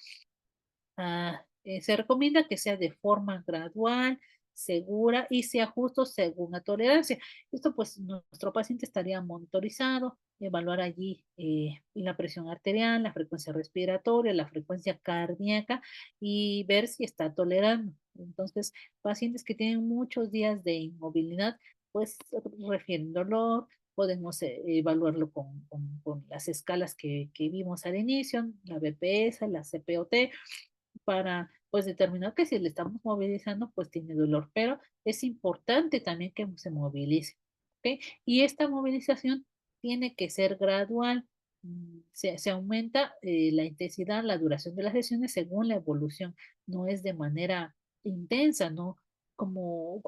B: Se recomienda que sea de forma gradual, segura y sea justo según la tolerancia. Esto pues nuestro paciente estaría monitorizado, evaluar allí la presión arterial, la frecuencia respiratoria, la frecuencia cardíaca y ver si está tolerando. Entonces, pacientes que tienen muchos días de inmovilidad, pues refieren dolor. Podemos evaluarlo con las escalas que vimos al inicio, la BPS, la CPOT, para pues determinar que si le estamos movilizando, pues tiene dolor, pero es importante también que se movilice, ¿ok? Y esta movilización tiene que ser gradual. Se aumenta la intensidad, la duración de las sesiones según la evolución, no es de manera intensa, ¿no? Como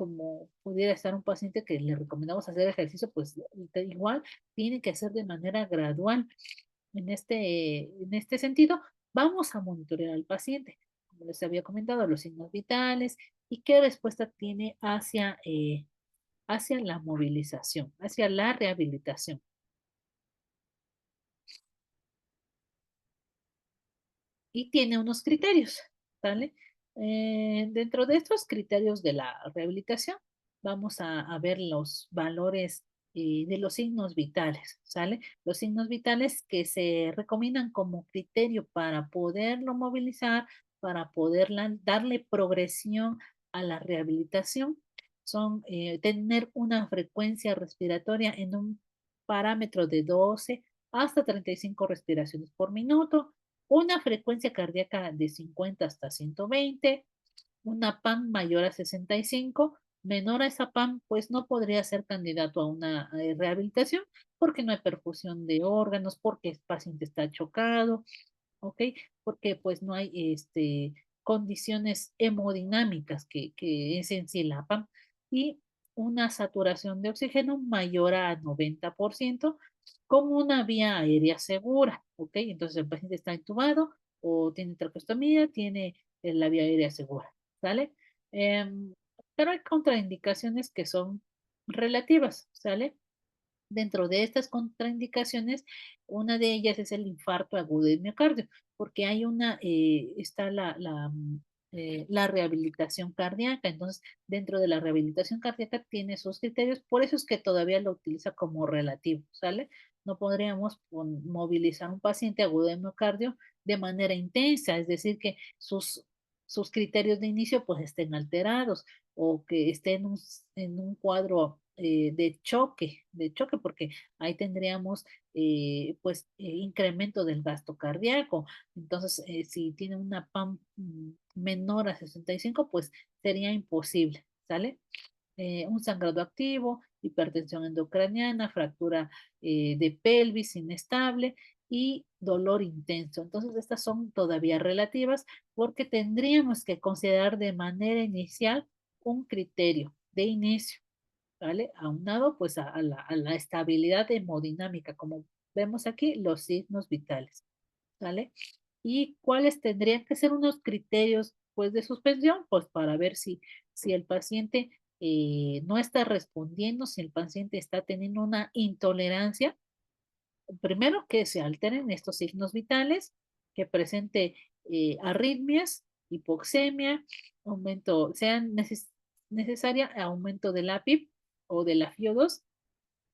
B: pudiera estar un paciente que le recomendamos hacer ejercicio, pues igual tiene que ser de manera gradual. En este sentido, vamos a monitorear al paciente, como les había comentado, los signos vitales y qué respuesta tiene hacia la movilización, hacia la rehabilitación. Y tiene unos criterios, ¿vale? Dentro de estos criterios de la rehabilitación, vamos a ver los valores de los signos vitales, ¿sale? Los signos vitales que se recomiendan como criterio para poderlo movilizar, para poder darle progresión a la rehabilitación, son tener una frecuencia respiratoria en un parámetro de 12 hasta 35 respiraciones por minuto, una frecuencia cardíaca de 50 hasta 120, una PAM mayor a 65, menor a esa PAM, pues no podría ser candidato a una rehabilitación porque no hay perfusión de órganos, porque el paciente está chocado, ¿ok? Porque pues no hay condiciones hemodinámicas que es en sí la PAM y una saturación de oxígeno mayor a 90% con una vía aérea segura, ¿ok? Entonces el paciente está intubado o tiene traqueostomía, tiene la vía aérea segura, ¿sale? Em, pero hay contraindicaciones que son relativas, ¿sale? Dentro de estas contraindicaciones, una de ellas es el infarto agudo del miocardio, porque está la rehabilitación cardíaca. Entonces, dentro de la rehabilitación cardíaca tiene sus criterios, por eso es que todavía lo utiliza como relativo, ¿sale? No podríamos movilizar un paciente agudo de miocardio de manera intensa, es decir, que sus criterios de inicio pues estén alterados o que esté en un cuadro de choque, porque ahí tendríamos pues incremento del gasto cardíaco. Entonces, si tiene una PAM menor a 65, pues sería imposible, ¿sale? Un sangrado activo, hipertensión endocraniana, fractura de pelvis inestable y dolor intenso. Entonces, estas son todavía relativas porque tendríamos que considerar de manera inicial un criterio de inicio, ¿vale? Aunado pues a la estabilidad hemodinámica, como vemos aquí los signos vitales, ¿vale? ¿Y cuáles tendrían que ser unos criterios, pues, de suspensión? Pues para ver si el paciente no está respondiendo, si el paciente está teniendo una intolerancia. Primero, que se alteren estos signos vitales, que presente arritmias, hipoxemia, aumento, sean necesaria aumento del APIP o de la FIO2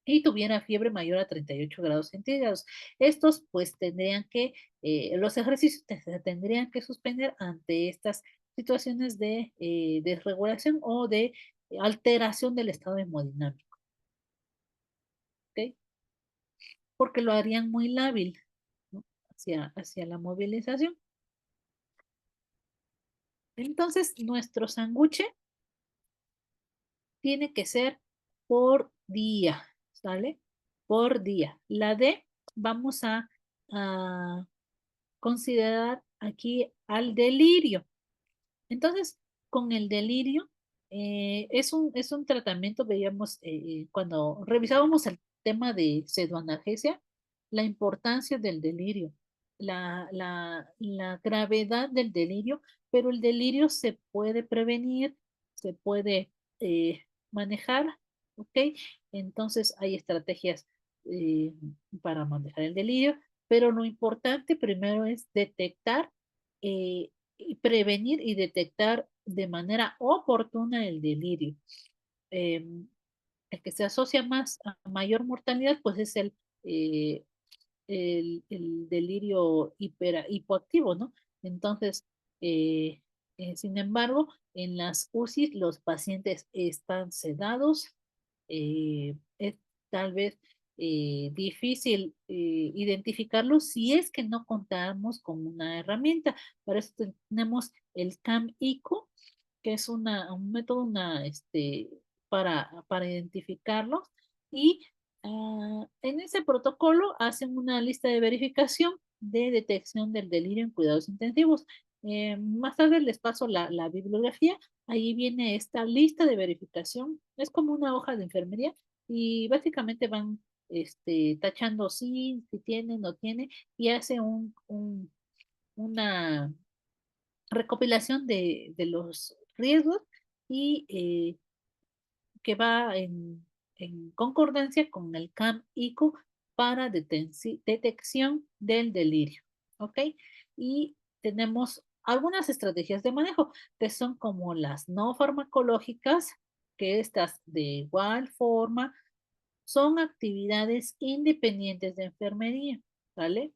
B: y tuviera fiebre mayor a 38 grados centígrados. Estos pues tendrían que, los ejercicios se tendrían que suspender ante estas situaciones de desregulación o de alteración del estado hemodinámico, ¿ok? Porque lo harían muy lábil, ¿no? hacia la movilización. Entonces, nuestro sanguche tiene que ser por día, ¿sale? Por día. La D, vamos a considerar aquí al delirio. Entonces, con el delirio, es un tratamiento, veíamos, cuando revisábamos el tema de pseudoanalgesia, la importancia del delirio, la gravedad del delirio, pero el delirio se puede prevenir, se puede manejar, ¿ok? Entonces hay estrategias eh, para manejar el delirio, pero lo importante primero es detectar y prevenir y detectar de manera oportuna el delirio. El que se asocia más a mayor mortalidad, pues es eh, el delirio hipoactivo, ¿no? Entonces, eh, sin embargo, en las UCI los pacientes están sedados, es tal vez difícil identificarlos si es que no contamos con una herramienta. Para eso tenemos el CAM-ICO, que es un método para identificarlos y en ese protocolo hacen una lista de verificación de detección del delirio en cuidados intensivos. Más tarde les paso la bibliografía. Ahí viene esta lista de verificación. Es como una hoja de enfermería y básicamente van tachando si tiene, no tiene y hace una recopilación de los riesgos y que va en concordancia con el CAM-ICO para detección del delirio, ¿ok? Y tenemos algunas estrategias de manejo que son como las no farmacológicas, que estas de igual forma son actividades independientes de enfermería, ¿vale?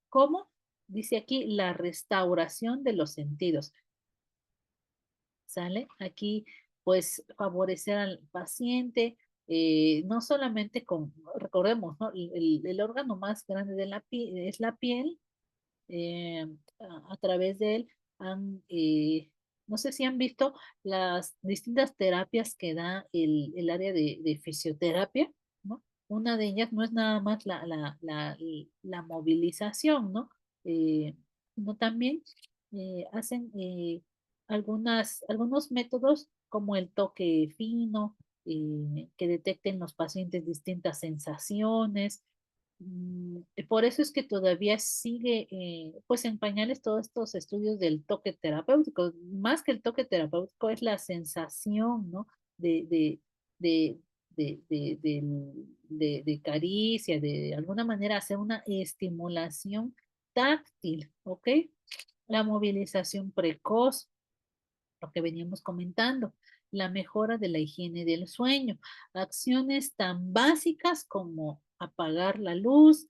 B: Como dice aquí, la restauración de los sentidos. ¿Sale? Aquí, pues, favorecer al paciente, no solamente recordemos, ¿no? El órgano más grande de la piel es la piel, eh, a través de él no sé si han visto las distintas terapias que da el área de fisioterapia, ¿no? Una de ellas no es nada más la movilización, ¿no? Sino también hacen algunos métodos como el toque fino, que detecten los pacientes distintas sensaciones. Por eso es que todavía sigue, pues en pañales todos estos estudios del toque terapéutico. Más que el toque terapéutico es la sensación, ¿no? De, de, de, de caricia, de alguna manera hacer una estimulación táctil, ¿ok? La movilización precoz, lo que veníamos comentando, la mejora de la higiene del sueño, acciones tan básicas como apagar la luz,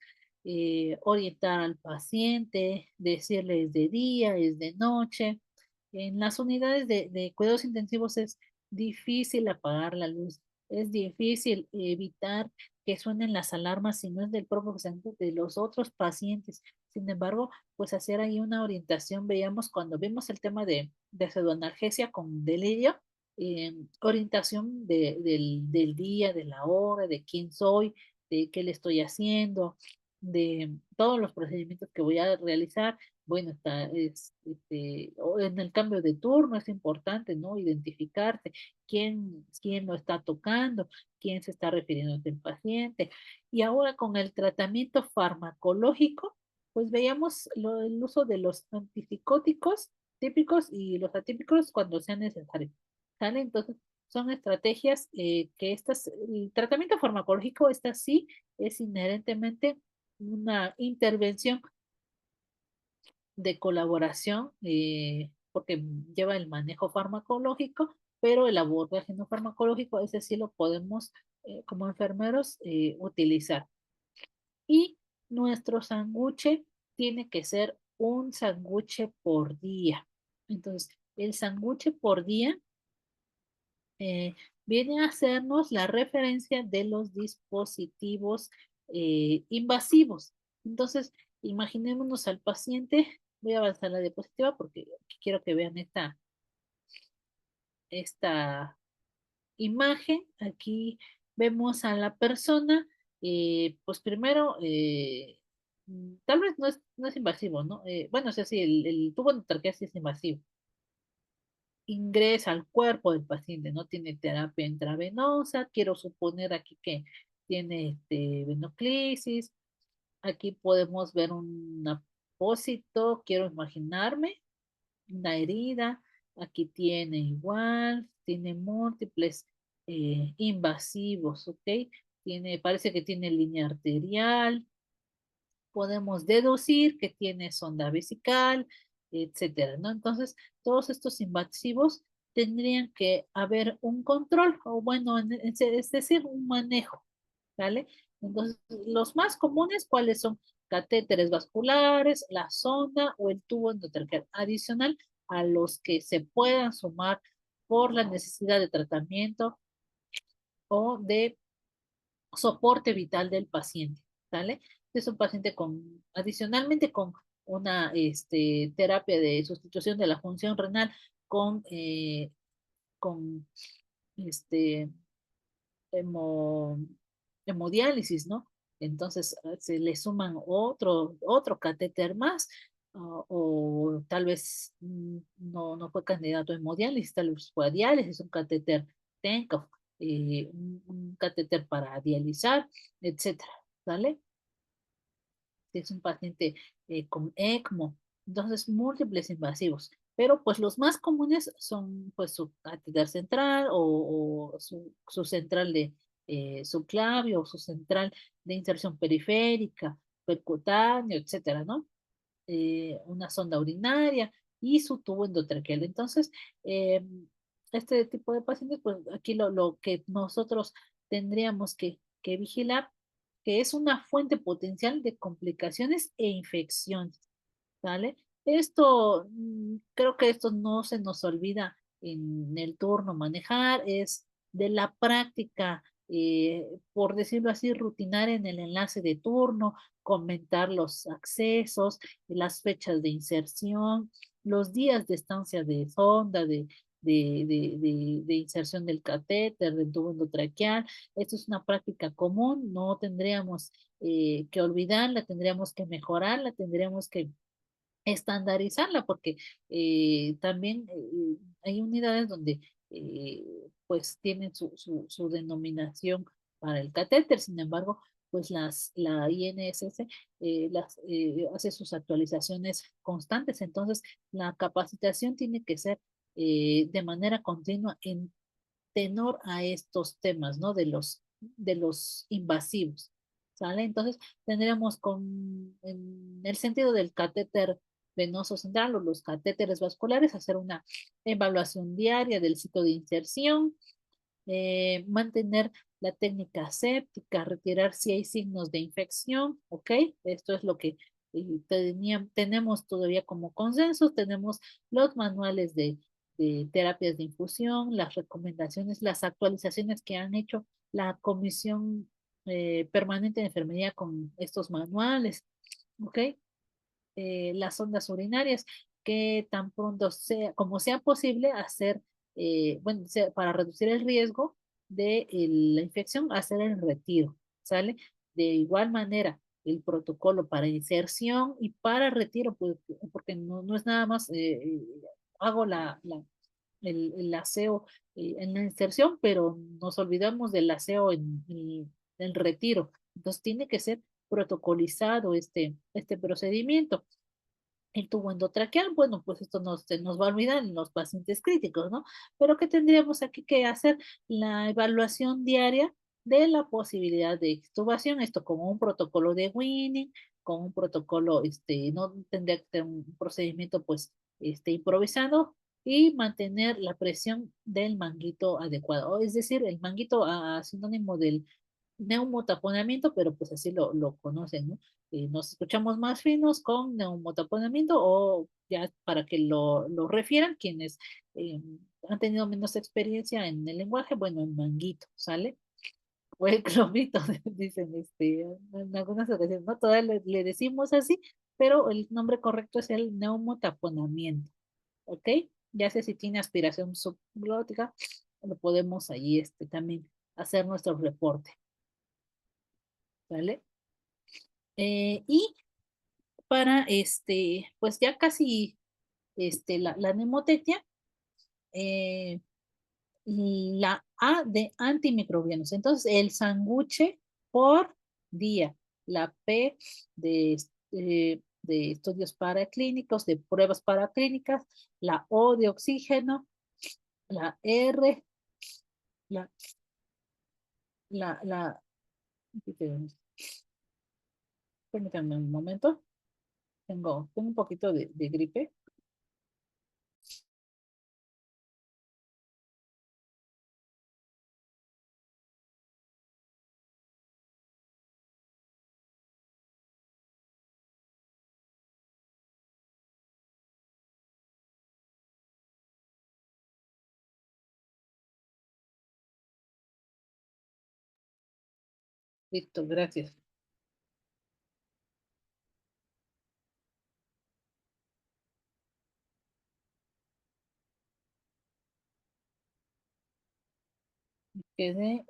B: orientar al paciente, decirle es de día, es de noche. En las unidades de cuidados intensivos es difícil apagar la luz, es difícil evitar que suenen las alarmas si no es del propio paciente, de los otros pacientes. Sin embargo, pues hacer ahí una orientación, veíamos cuando vimos el tema de pseudoanalgesia con delirio, orientación del día, de la hora, de quién soy, de qué le estoy haciendo, de todos los procedimientos que voy a realizar, bueno, o en el cambio de turno es importante, ¿no? Identificarse quién lo está tocando, quién se está refiriendo al paciente. Y ahora con el tratamiento farmacológico, pues veíamos el uso de los antipsicóticos típicos y los atípicos cuando sea necesario. ¿Sale? Entonces, son estrategias el tratamiento farmacológico, esta sí es inherentemente una intervención de colaboración, porque lleva el manejo farmacológico, pero el abordaje no farmacológico, ese sí lo podemos como enfermeros utilizar. Y nuestro sanguche tiene que ser un sanguche por día. Entonces, el sanguche por día eh, viene a hacernos la referencia de los dispositivos invasivos. Entonces, imaginémonos al paciente. Voy a avanzar la diapositiva porque quiero que vean esta imagen. Aquí vemos a la persona, pues primero, tal vez no es invasivo, ¿no? Bueno, o sea, sí, el tubo endotraqueal sí es invasivo. Ingresa al cuerpo del paciente, no tiene terapia intravenosa, quiero suponer aquí que tiene venoclisis, aquí podemos ver un apósito, quiero imaginarme, una herida, aquí tiene igual, tiene múltiples invasivos, ¿ok? Parece que tiene línea arterial, podemos deducir que tiene sonda vesical, etcétera, ¿no? Entonces, todos estos invasivos tendrían que haber un control, o bueno, es decir, un manejo, ¿vale? Entonces, los más comunes, ¿cuáles son? Catéteres vasculares, la sonda o el tubo endotraqueal, adicional a los que se puedan sumar por la necesidad de tratamiento o de soporte vital del paciente, ¿vale? Es un paciente adicionalmente con una terapia de sustitución de la función renal con este, hemo- hemodiálisis, ¿no? Entonces se le suman otro catéter más, o tal vez no fue candidato a hemodiálisis, tal vez fue a diálisis, un catéter TENCA, un catéter para dializar, etcétera, ¿vale? Si es un paciente con ECMO, entonces múltiples invasivos. Pero pues los más comunes son pues su catéter central o su central de subclavio o su central de inserción periférica, percutáneo, etcétera, ¿no? Una sonda urinaria y su tubo endotraqueal. Entonces, eh, este tipo de pacientes, pues aquí lo que nosotros tendríamos que vigilar, que es una fuente potencial de complicaciones e infecciones, ¿vale? Esto, creo que esto no se nos olvida en el turno manejar, es de la práctica, por decirlo así, rutinaria en el enlace de turno, comentar los accesos, las fechas de inserción, los días de estancia de sonda, de inserción del catéter, del tubo endotraqueal. Esto es una práctica común, no tendríamos que olvidarla, tendríamos que mejorarla, tendríamos que estandarizarla, porque también hay unidades donde pues tienen su denominación para el catéter. Sin embargo, pues la INSS hace sus actualizaciones constantes, entonces la capacitación tiene que ser de manera continua en tenor a estos temas, ¿no? De los invasivos, ¿sale? Entonces, tendríamos en el sentido del catéter venoso central o los catéteres vasculares, hacer una evaluación diaria del ciclo de inserción, mantener la técnica séptica, retirar si hay signos de infección, ¿ok? Esto es lo que tenemos todavía como consenso, tenemos los manuales de terapias de infusión, las recomendaciones, las actualizaciones que han hecho la Comisión Permanente de Enfermería con estos manuales, ¿ok? Las ondas urinarias, que tan pronto sea, como sea posible, hacer, bueno, para reducir el riesgo de la infección, hacer el retiro, ¿sale? De igual manera, el protocolo para inserción y para retiro, pues, porque no es nada más, hago el aseo en la inserción, pero nos olvidamos del aseo en el retiro. Entonces tiene que ser protocolizado este procedimiento. El tubo endotraqueal, bueno, pues esto se nos va a olvidar en los pacientes críticos, ¿no? Pero ¿qué tendríamos aquí que hacer? La evaluación diaria de la posibilidad de extubación, esto como un protocolo de Winning, con un protocolo, no tendría que ser un procedimiento, pues, improvisado y mantener la presión del manguito adecuado, es decir, el manguito sinónimo del neumotaponamiento, pero pues así lo conocen, ¿no? Nos escuchamos más finos con neumotaponamiento o ya para que lo refieran quienes eh, han tenido menos experiencia en el lenguaje, bueno, el manguito, ¿sale? O el globito, dicen en algunas ocasiones, ¿no? Todavía le decimos así, pero el nombre correcto es el neumotaponamiento, ¿ok? Ya sé si tiene aspiración subglótica, lo podemos ahí también hacer nuestro reporte, ¿vale? Y para pues ya casi la mnemotecnia, eh, la A de antimicrobianos. Entonces, el sanguche por día, la P de estudios paraclínicos, de pruebas paraclínicas, la O de oxígeno, la R, la, la, aquí tenemos. Permítanme un momento, tengo un poquito de gripe. Listo, gracias. Quedé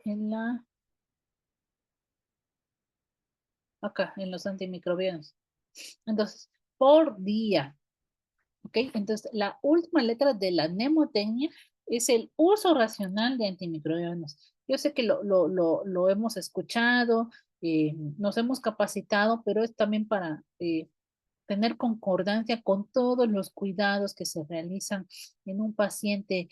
B: acá, en los antimicrobianos. Entonces, por día, ¿ok? Entonces, la última letra de la mnemotecnia es el uso racional de antimicrobianos. Yo sé que lo hemos escuchado, nos hemos capacitado, pero es también para tener concordancia con todos los cuidados que se realizan en un paciente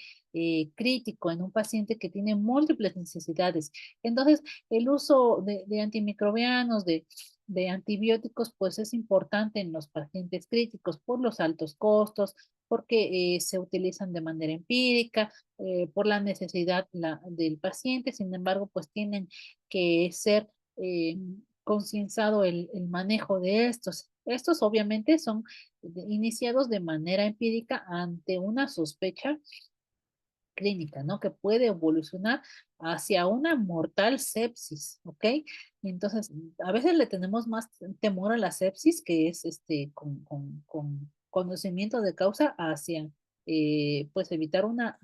B: crítico, en un paciente que tiene múltiples necesidades. Entonces, el uso de antimicrobianos, de antibióticos, pues es importante en los pacientes críticos por los altos costos, porque se utilizan de manera empírica, por la necesidad del paciente. Sin embargo, pues tienen que ser concienzado el manejo de estos. Estos obviamente son iniciados de manera empírica ante una sospecha clínica, ¿no? Que puede evolucionar hacia una mortal sepsis, ¿ok? Entonces, a veces le tenemos más temor a la sepsis, que es con conocimiento de causa hacia, pues, evitar una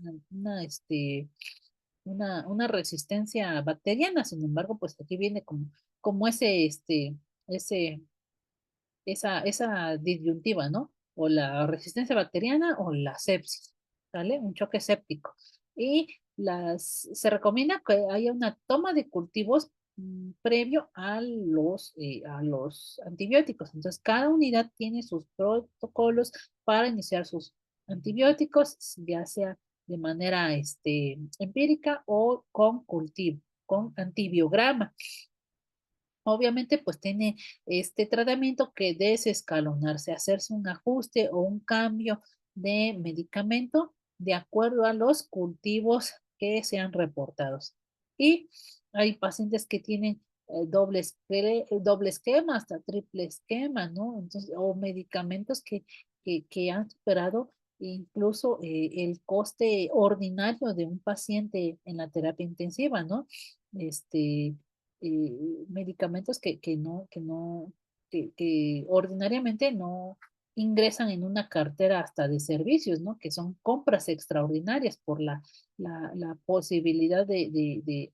B: resistencia bacteriana. Sin embargo, pues aquí viene como ese, esa disyuntiva, ¿no? O la resistencia bacteriana o la sepsis, ¿vale? Un choque séptico. Y se recomienda que haya una toma de cultivos previo a los antibióticos. Entonces, cada unidad tiene sus protocolos para iniciar sus antibióticos, ya sea de manera empírica o con cultivo, con antibiograma. Obviamente, pues tiene este tratamiento que desescalonarse, hacerse un ajuste o un cambio de medicamento de acuerdo a los cultivos que sean reportados. Y hay pacientes que tienen doble esquema, hasta triple esquema, ¿no? Entonces, o medicamentos que han superado incluso el coste ordinario de un paciente en la terapia intensiva, ¿no? Este, medicamentos que ordinariamente no ingresan en una cartera hasta de servicios, ¿no? Que son compras extraordinarias por la posibilidad de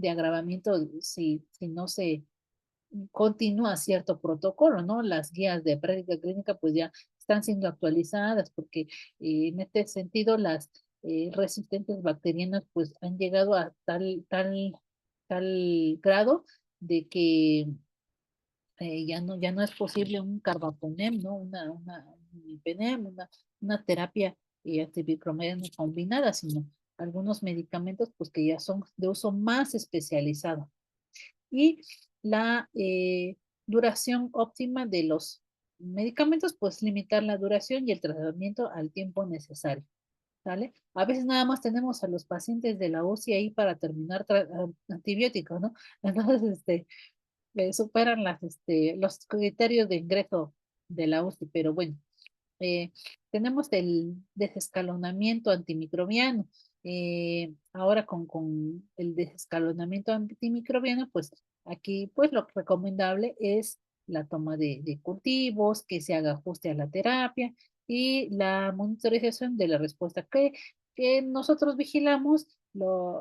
B: agravamiento si no se continúa cierto protocolo, ¿no? Las guías de práctica clínica pues ya están siendo actualizadas porque en este sentido las resistentes bacterianas pues han llegado a tal grado de que ya no es posible un carbapenem, ¿no? Un ipenem, una terapia antimicrobiana combinada, sino algunos medicamentos pues que ya son de uso más especializado. Y la duración óptima de los medicamentos, pues limitar la duración y el tratamiento al tiempo necesario. ¿Vale? A veces nada más tenemos a los pacientes de la UCI ahí para terminar antibióticos, ¿no? Entonces, superan los criterios de ingreso de la UCI, pero bueno, eh, tenemos el desescalonamiento antimicrobiano. Ahora con el desescalonamiento antimicrobiano, pues aquí pues lo recomendable es la toma de cultivos, que se haga ajuste a la terapia y la monitorización de la respuesta que nosotros vigilamos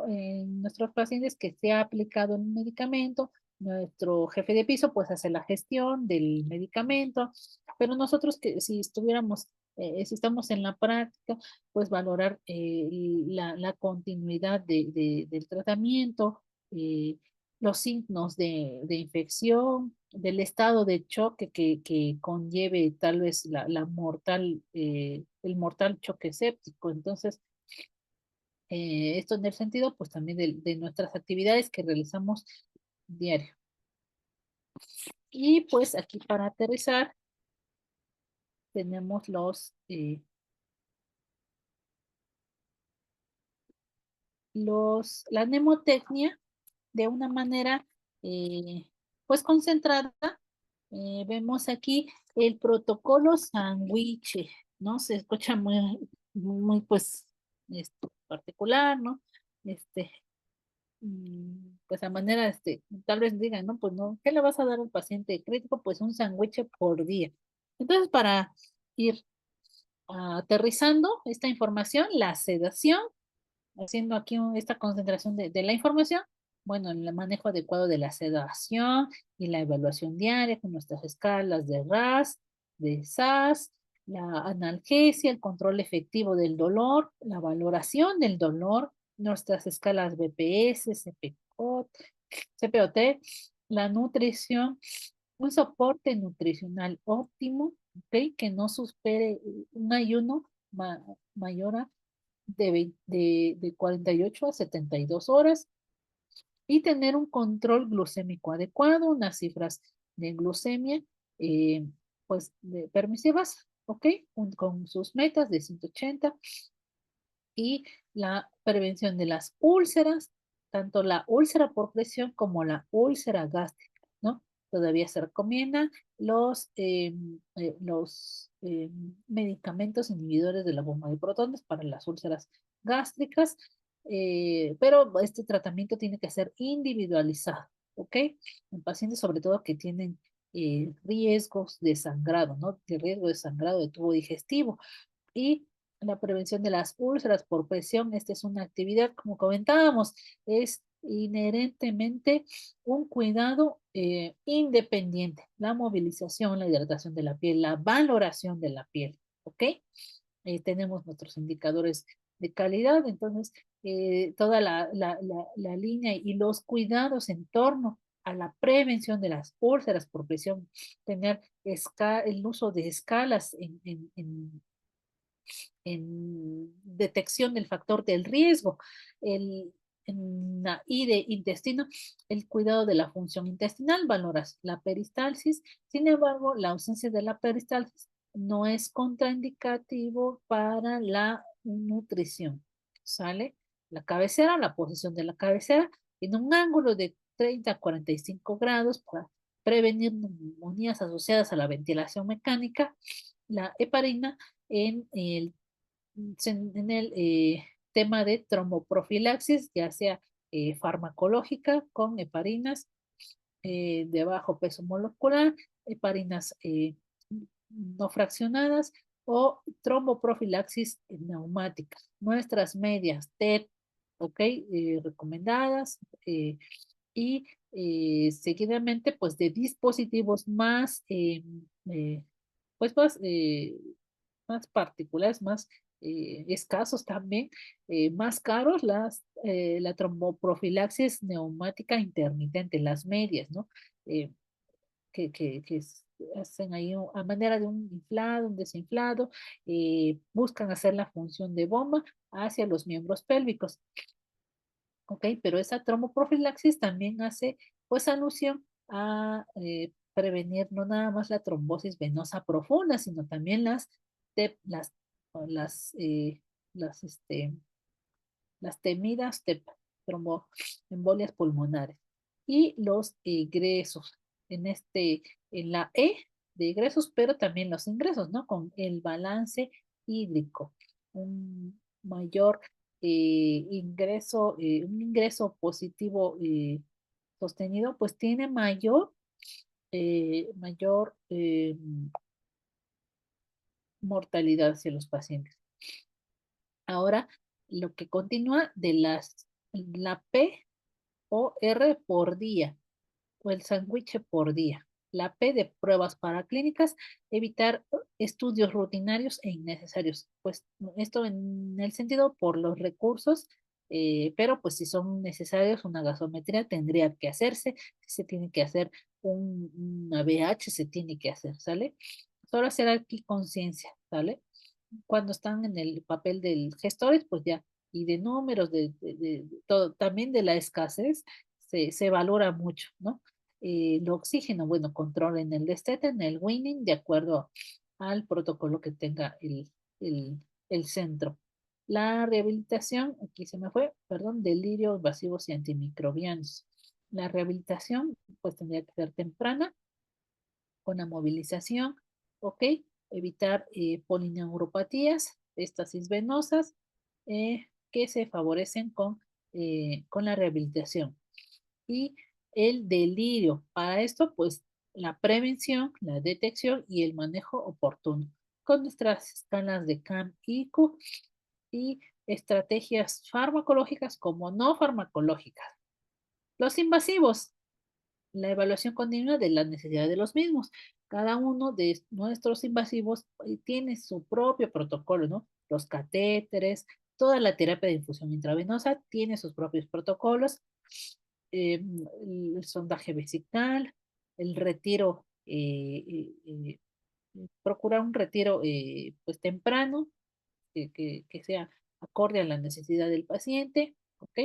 B: en nuestros pacientes que se ha aplicado el medicamento. Nuestro jefe de piso pues hace la gestión del medicamento, pero nosotros que si estuviéramos, si estamos en la práctica, pues valorar la continuidad del tratamiento, eh, los signos de infección, del estado de choque que conlleve tal vez el mortal choque séptico. Entonces, esto en el sentido, pues también de nuestras actividades que realizamos diario. Y pues aquí para aterrizar, tenemos la mnemotecnia de una manera pues concentrada. Vemos aquí el protocolo sandwich, ¿no? Se escucha muy pues particular, ¿no? Este, pues a manera, tal vez digan, ¿no? Pues no, ¿qué le vas a dar al paciente crítico? Pues un sándwich por día. Entonces, para ir aterrizando esta información, la sedación, haciendo aquí esta concentración de la información, bueno, el manejo adecuado de la sedación y la evaluación diaria con nuestras escalas de RAS, de SAS, la analgesia, el control efectivo del dolor, la valoración del dolor, nuestras escalas BPS, CPOT, la nutrición, un soporte nutricional óptimo, ¿ok? Que no supere un ayuno mayor a de 48 a 72 horas y tener un control glucémico adecuado, unas cifras de glucemia eh, pues permisivas, ¿ok? Con sus metas de 180 y la prevención de las úlceras, tanto la úlcera por presión como la úlcera gástrica, ¿no? Todavía se recomiendan los medicamentos inhibidores de la bomba de protones para las úlceras gástricas, pero este tratamiento tiene que ser individualizado, ¿ok? En pacientes sobre todo que tienen riesgos de sangrado, ¿no? De riesgo de sangrado de tubo digestivo y la prevención de las úlceras por presión. Esta es una actividad, como comentábamos, es inherentemente un cuidado independiente. La movilización, la hidratación de la piel, la valoración de la piel, ¿ok? Tenemos nuestros indicadores de calidad, entonces toda la línea y los cuidados en torno a la prevención de las úlceras por presión, tener el uso de escalas en detección del factor del riesgo, en la I de intestino, el cuidado de la función intestinal, valoras la peristalsis. Sin embargo, la ausencia de la peristalsis no es contraindicativo para la nutrición. ¿Sale? La cabecera, la posición de la cabecera en un ángulo de 30 a 45 grados para prevenir neumonías asociadas a la ventilación mecánica. La heparina en el tema de tromboprofilaxis, ya sea farmacológica con heparinas de bajo peso molecular, heparinas no fraccionadas o tromboprofilaxis neumática. Nuestras medias TED, ¿ok? Recomendadas y seguidamente pues de dispositivos más, pues más particulares, más escasos también, más caros, la tromboprofilaxis neumática intermitente, las medias, ¿no? Eh, hacen ahí a manera de un inflado, un desinflado, buscan hacer la función de bomba hacia los miembros pélvicos. ¿Ok? Pero esa tromboprofilaxis también hace pues alusión a prevenir no nada más la trombosis venosa profunda, sino también TEP, las, eh, las, este, las temidas TEP, tromboembolias pulmonares, y los egresos, en la E de egresos, pero también los ingresos, ¿no? Con el balance hídrico, un mayor un ingreso positivo sostenido, pues tiene mayor mortalidad hacia los pacientes. Ahora, lo que continúa de la P o R por día, o el sándwich por día. La P de pruebas paraclínicas, evitar estudios rutinarios e innecesarios. Pues esto en el sentido por los recursos, pero pues si son necesarios, una gasometría tendría que hacerse, si se tiene que hacer una BH, se tiene que hacer, ¿sale? Solo hacer aquí conciencia, ¿sale? Cuando están en el papel del gestores, pues ya, y de números, de todo, también de la escasez, se valora mucho, ¿no? El oxígeno, bueno, controlen el desteten, el winning, de acuerdo al protocolo que tenga el centro. La rehabilitación, aquí se me fue, perdón, delirio, invasivos y antimicrobianos. La rehabilitación, pues tendría que ser temprana, con la movilización, ¿ok? Evitar polineuropatías, estasis venosas, que se favorecen con la rehabilitación. Y el delirio, para esto, pues la prevención, la detección y el manejo oportuno, con nuestras escalas de CAM-IQ y estrategias farmacológicas como no farmacológicas. Los invasivos, la evaluación continua de las necesidades de los mismos. Cada uno de nuestros invasivos tiene su propio protocolo, ¿no? Los catéteres, toda la terapia de infusión intravenosa tiene sus propios protocolos. eh, el sondaje vesical, el retiro, procurar un retiro pues temprano, que sea acorde a la necesidad del paciente, ¿ok?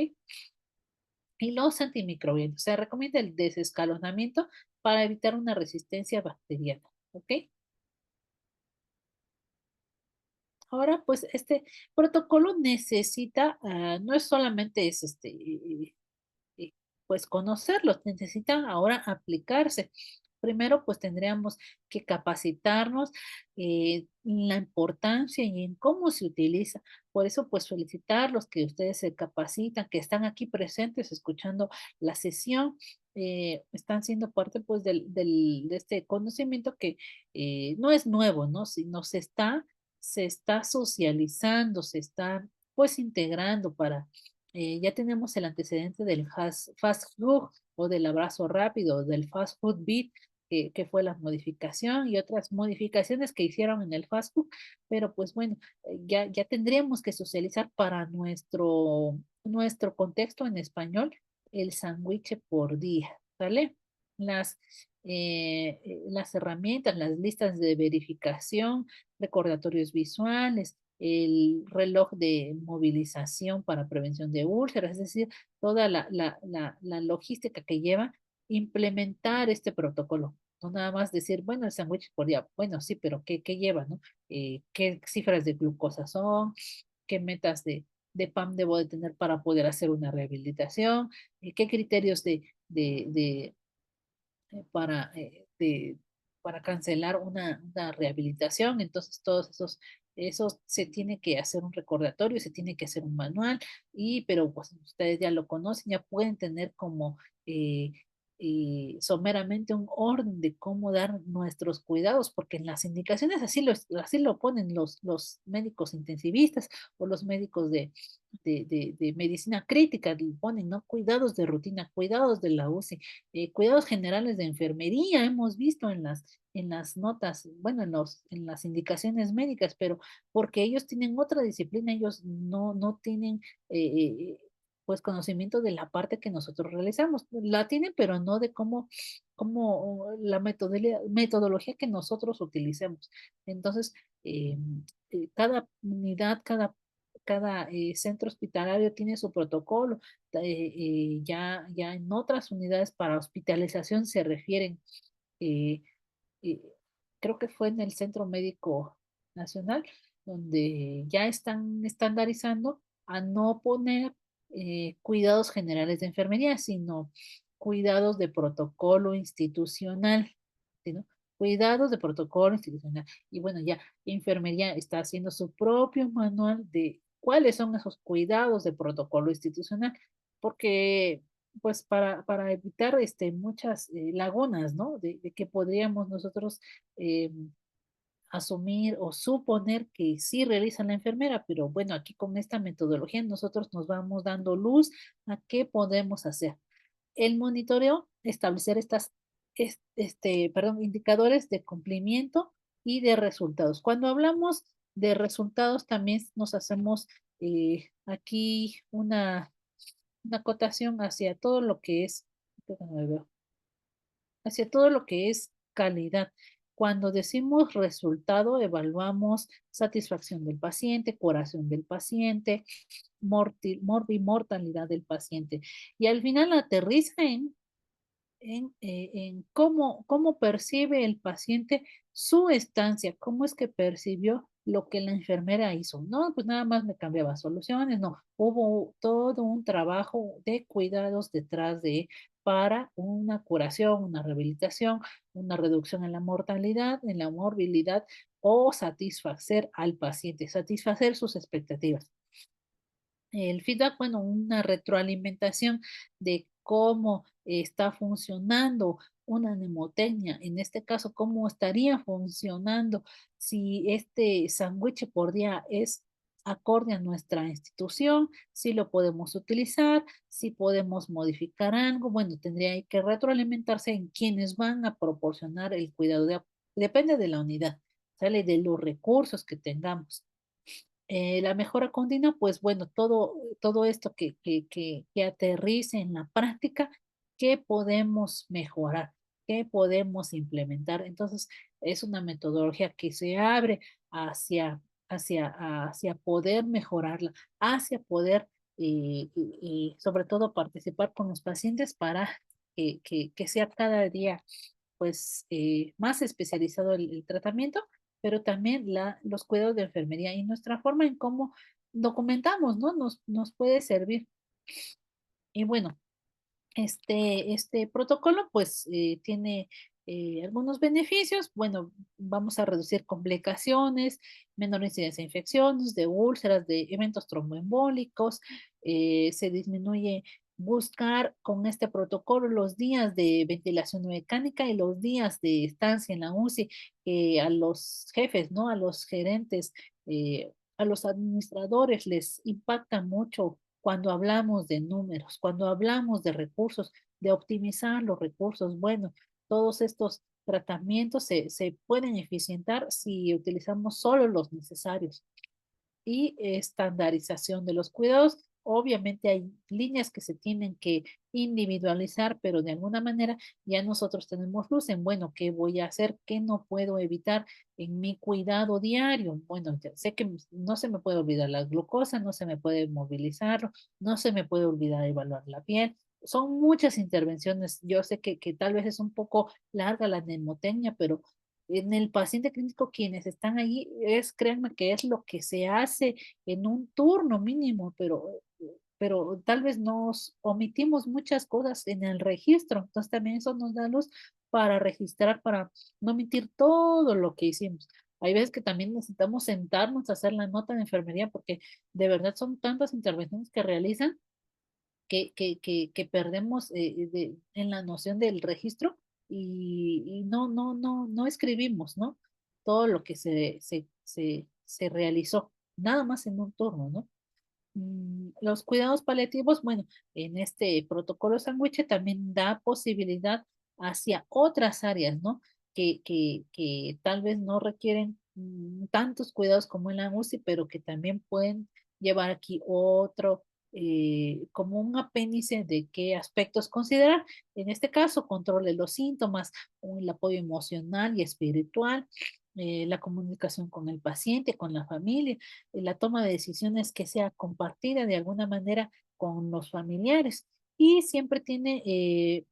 B: Y los antimicrobianos. Se recomienda el desescalonamiento para evitar una resistencia bacteriana. ¿Ok? Ahora, pues este protocolo necesita, no es solamente eh, pues conocerlos, necesitan ahora aplicarse. Primero, pues tendríamos que capacitarnos en la importancia y en cómo se utiliza. Por eso, pues felicitarlos que ustedes se capacitan, que están aquí presentes escuchando la sesión, están siendo parte pues de este conocimiento que no es nuevo, ¿no? Sino se está socializando, se está pues integrando para ya tenemos el antecedente del fast food o del abrazo rápido, del fast food beat, que fue la modificación y otras modificaciones que hicieron en el fast food, pero pues bueno, ya tendríamos que socializar para nuestro contexto en español el sándwich por día, ¿sale? Las, las herramientas, las listas de verificación, recordatorios visuales, el reloj de movilización para prevención de úlceras, es decir, toda la logística que lleva implementar este protocolo. No nada más decir, bueno, el sándwich por día, bueno, sí, pero ¿qué lleva, no? ¿Qué cifras de glucosa son? ¿Qué metas de PAM debo de tener para poder hacer una rehabilitación? ¿Qué criterios para, para cancelar una rehabilitación? Entonces, todos esos se tiene que hacer un recordatorio, se tiene que hacer un manual, pero pues ustedes ya lo conocen, ya pueden tener como someramente un orden de cómo dar nuestros cuidados, porque en las indicaciones así lo ponen los médicos intensivistas o los médicos de medicina crítica, le ponen, ¿no? Cuidados de rutina, cuidados de la UCI, cuidados generales de enfermería, hemos visto en las notas, bueno, en las indicaciones médicas, pero porque ellos tienen otra disciplina, ellos no tienen pues conocimiento de la parte que nosotros realizamos. La tienen, pero no de cómo la metodología que nosotros utilicemos. Entonces, eh, cada unidad, cada centro hospitalario tiene su protocolo. Ya en otras unidades para hospitalización se refieren, eh, eh, creo que fue en el Centro Médico Nacional, donde ya están estandarizando a no poner cuidados generales de enfermería, sino cuidados de protocolo institucional, ¿sí, no? Cuidados de protocolo institucional. Y bueno, ya enfermería está haciendo su propio manual de cuáles son esos cuidados de protocolo institucional, porque pues para evitar muchas lagunas, ¿no? De que podríamos nosotros eh, asumir o suponer que sí realiza la enfermera, pero bueno, aquí con esta metodología nosotros nos vamos dando luz a qué podemos hacer. El monitoreo, establecer indicadores de cumplimiento y de resultados. Cuando hablamos de resultados, también nos hacemos aquí una acotación hacia todo lo que es, déjame ver, hacia todo lo que es calidad. Cuando decimos resultado, evaluamos satisfacción del paciente, curación del paciente, mortalidad del paciente. Y al final aterriza en cómo percibe el paciente su estancia, cómo es que percibió lo que la enfermera hizo. No, pues nada más me cambiaba soluciones, no, hubo todo un trabajo de cuidados detrás de para una curación, una rehabilitación, una reducción en la mortalidad, en la morbilidad o satisfacer al paciente, satisfacer sus expectativas. El feedback, bueno, una retroalimentación de cómo está funcionando una mnemotecnia, en este caso, cómo estaría funcionando si este sándwich por día es acorde a nuestra institución, si lo podemos utilizar, si podemos modificar algo, bueno, tendría que retroalimentarse en quienes van a proporcionar el cuidado, depende de la unidad, sale de los recursos que tengamos. La mejora continua, pues bueno, todo esto que aterrice en la práctica, ¿qué podemos mejorar? ¿Qué podemos implementar? Entonces, es una metodología que se abre hacia, hacia poder mejorarla, hacia poder, y sobre todo, participar con los pacientes para que sea cada día pues más especializado el tratamiento, pero también los cuidados de enfermería y nuestra forma en cómo documentamos, ¿no? Nos puede servir. Y bueno, este protocolo pues tiene algunos beneficios. Bueno, vamos a reducir complicaciones, menor incidencia de infecciones, de úlceras, de eventos tromboembólicos. Se disminuye buscar con este protocolo los días de ventilación mecánica y los días de estancia en la UCI a los jefes, ¿no? A los gerentes, a los administradores les impacta mucho cuando hablamos de números, cuando hablamos de recursos, de optimizar los recursos. Bueno, todos estos tratamientos se pueden eficientar si utilizamos solo los necesarios y estandarización de los cuidados. Obviamente hay líneas que se tienen que individualizar, pero de alguna manera ya nosotros tenemos luz en, bueno, ¿qué voy a hacer? ¿Qué no puedo evitar en mi cuidado diario? Bueno, ya sé que no se me puede olvidar la glucosa, no se me puede movilizar, no se me puede olvidar evaluar la piel. Son muchas intervenciones. Yo sé que tal vez es un poco larga la mnemotecnia, pero en el paciente clínico, quienes están allí, créanme que es lo que se hace en un turno mínimo, pero tal vez nos omitimos muchas cosas en el registro. Entonces también eso nos da luz para registrar, para no omitir todo lo que hicimos. Hay veces que también necesitamos sentarnos a hacer la nota de enfermería porque de verdad son tantas intervenciones que realizan que perdemos en la noción del registro y no escribimos, ¿no? Todo lo que se realizó, nada más en un turno, ¿no? Los cuidados paliativos, bueno, en este protocolo sándwich también da posibilidad hacia otras áreas, ¿no? Que tal vez no requieren tantos cuidados como en la UCI, pero que también pueden llevar aquí otro, como un apéndice de qué aspectos considerar. En este caso, control de los síntomas, el apoyo emocional y espiritual, la comunicación con el paciente, con la familia, la toma de decisiones que sea compartida de alguna manera con los familiares y siempre tiene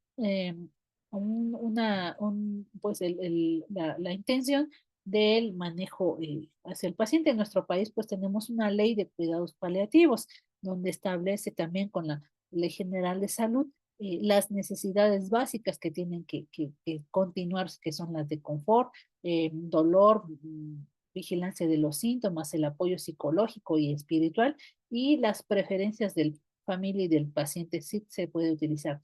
B: pues la intención del manejo hacia el paciente. En nuestro país pues tenemos una ley de cuidados paliativos donde establece también con la Ley General de Salud las necesidades básicas que tienen que continuar, que son las de confort, dolor, vigilancia de los síntomas, el apoyo psicológico y espiritual y las preferencias del familia y del paciente sí se puede utilizar.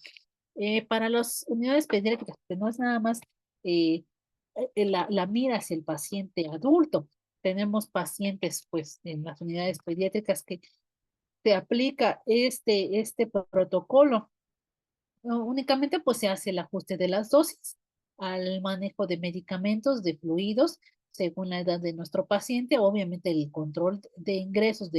B: Para las unidades pediátricas, que no es nada más eh, la mira hacia el paciente adulto. Tenemos pacientes, pues, en las unidades pediátricas que se aplica este protocolo. No, únicamente pues se hace el ajuste de las dosis al manejo de medicamentos, de fluidos, según la edad de nuestro paciente. Obviamente el control de egresos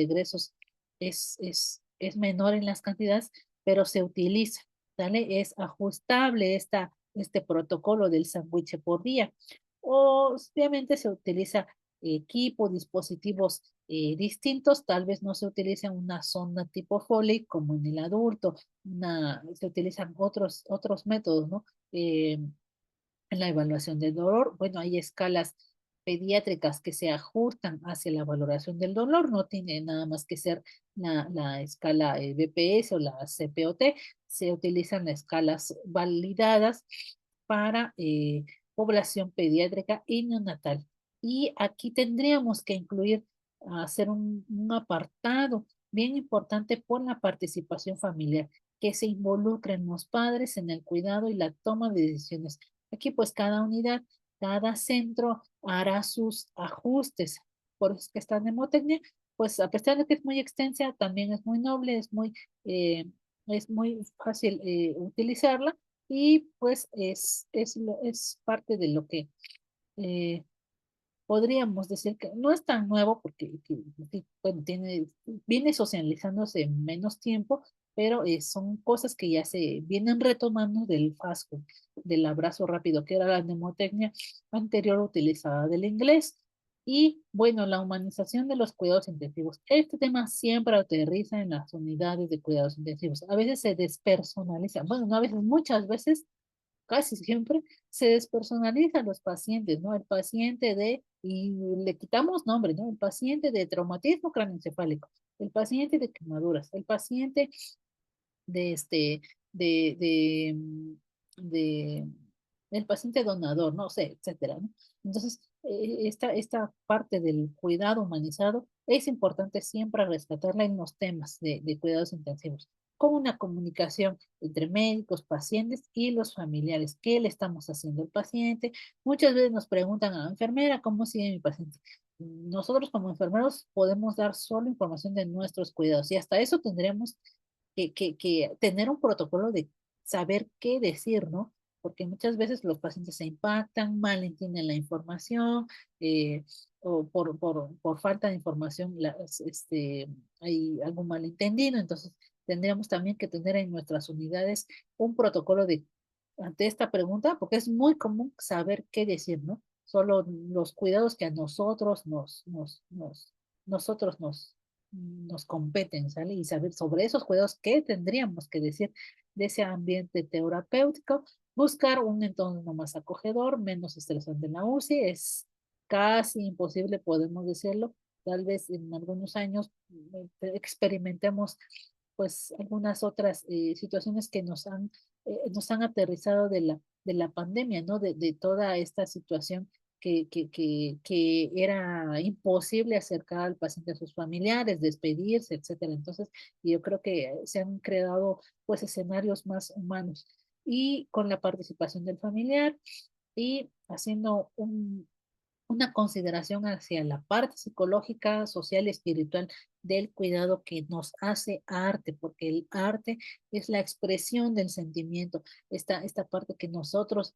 B: es menor en las cantidades, pero se utiliza, ¿sale? Es ajustable este protocolo del sándwich por día. Obviamente se utiliza equipo, dispositivos distintos, tal vez no se utiliza una sonda tipo Foley como en el adulto, se utilizan otros métodos, ¿no? En la evaluación del dolor, bueno, hay escalas pediátricas que se ajustan hacia la valoración del dolor, no tiene nada más que ser la escala BPS o la CPOT, se utilizan las escalas validadas para población pediátrica y neonatal. Y aquí tendríamos que incluir, hacer un apartado bien importante por la participación familiar, que se involucren los padres en el cuidado y la toma de decisiones. Aquí pues cada unidad, cada centro hará sus ajustes. Por eso es que esta mnemotecnia, pues a pesar de que es muy extensa, también es muy noble, es muy fácil utilizarla y pues es parte de lo que eh, podríamos decir que no es tan nuevo porque bueno, viene socializándose en menos tiempo, pero son cosas que ya se vienen retomando del FASCO, del abrazo rápido, que era la mnemotecnia anterior utilizada del inglés. Y bueno, la humanización de los cuidados intensivos. Este tema siempre aterriza en las unidades de cuidados intensivos. A veces se despersonaliza, bueno, no a veces, muchas veces casi siempre se despersonaliza a los pacientes, ¿no? El paciente y le quitamos nombre, ¿no? El paciente de traumatismo craneoencefálico, el paciente de quemaduras, el paciente de de, de, mm, de, el paciente donador, no sé, etcétera, ¿no? Entonces, esta parte del cuidado humanizado es importante siempre rescatarla en los temas de cuidados intensivos, con una comunicación entre médicos, pacientes y los familiares. ¿Qué le estamos haciendo al paciente? Muchas veces nos preguntan a la enfermera, ¿cómo sigue mi paciente? Nosotros como enfermeros podemos dar solo información de nuestros cuidados y hasta eso tendremos que tener un protocolo de saber qué decir, ¿no? Porque muchas veces los pacientes se impactan, mal entienden la información, o por falta de información hay algún malentendido, entonces tendríamos también que tener en nuestras unidades un protocolo ante esta pregunta, porque es muy común saber qué decir, ¿no? Solo los cuidados que a nosotros nos competen, ¿sale? Y saber sobre esos cuidados qué tendríamos que decir de ese ambiente terapéutico, buscar un entorno más acogedor, menos estresante en la UCI, es casi imposible, podemos decirlo, tal vez en algunos años experimentemos pues algunas otras situaciones que nos han aterrizado de la pandemia, ¿no? De toda esta situación que era imposible acercar al paciente a sus familiares, despedirse, etcétera. Entonces, yo creo que se han creado pues escenarios más humanos y con la participación del familiar y haciendo una consideración hacia la parte psicológica, social y espiritual del cuidado que nos hace arte, porque el arte es la expresión del sentimiento, esta parte que nosotros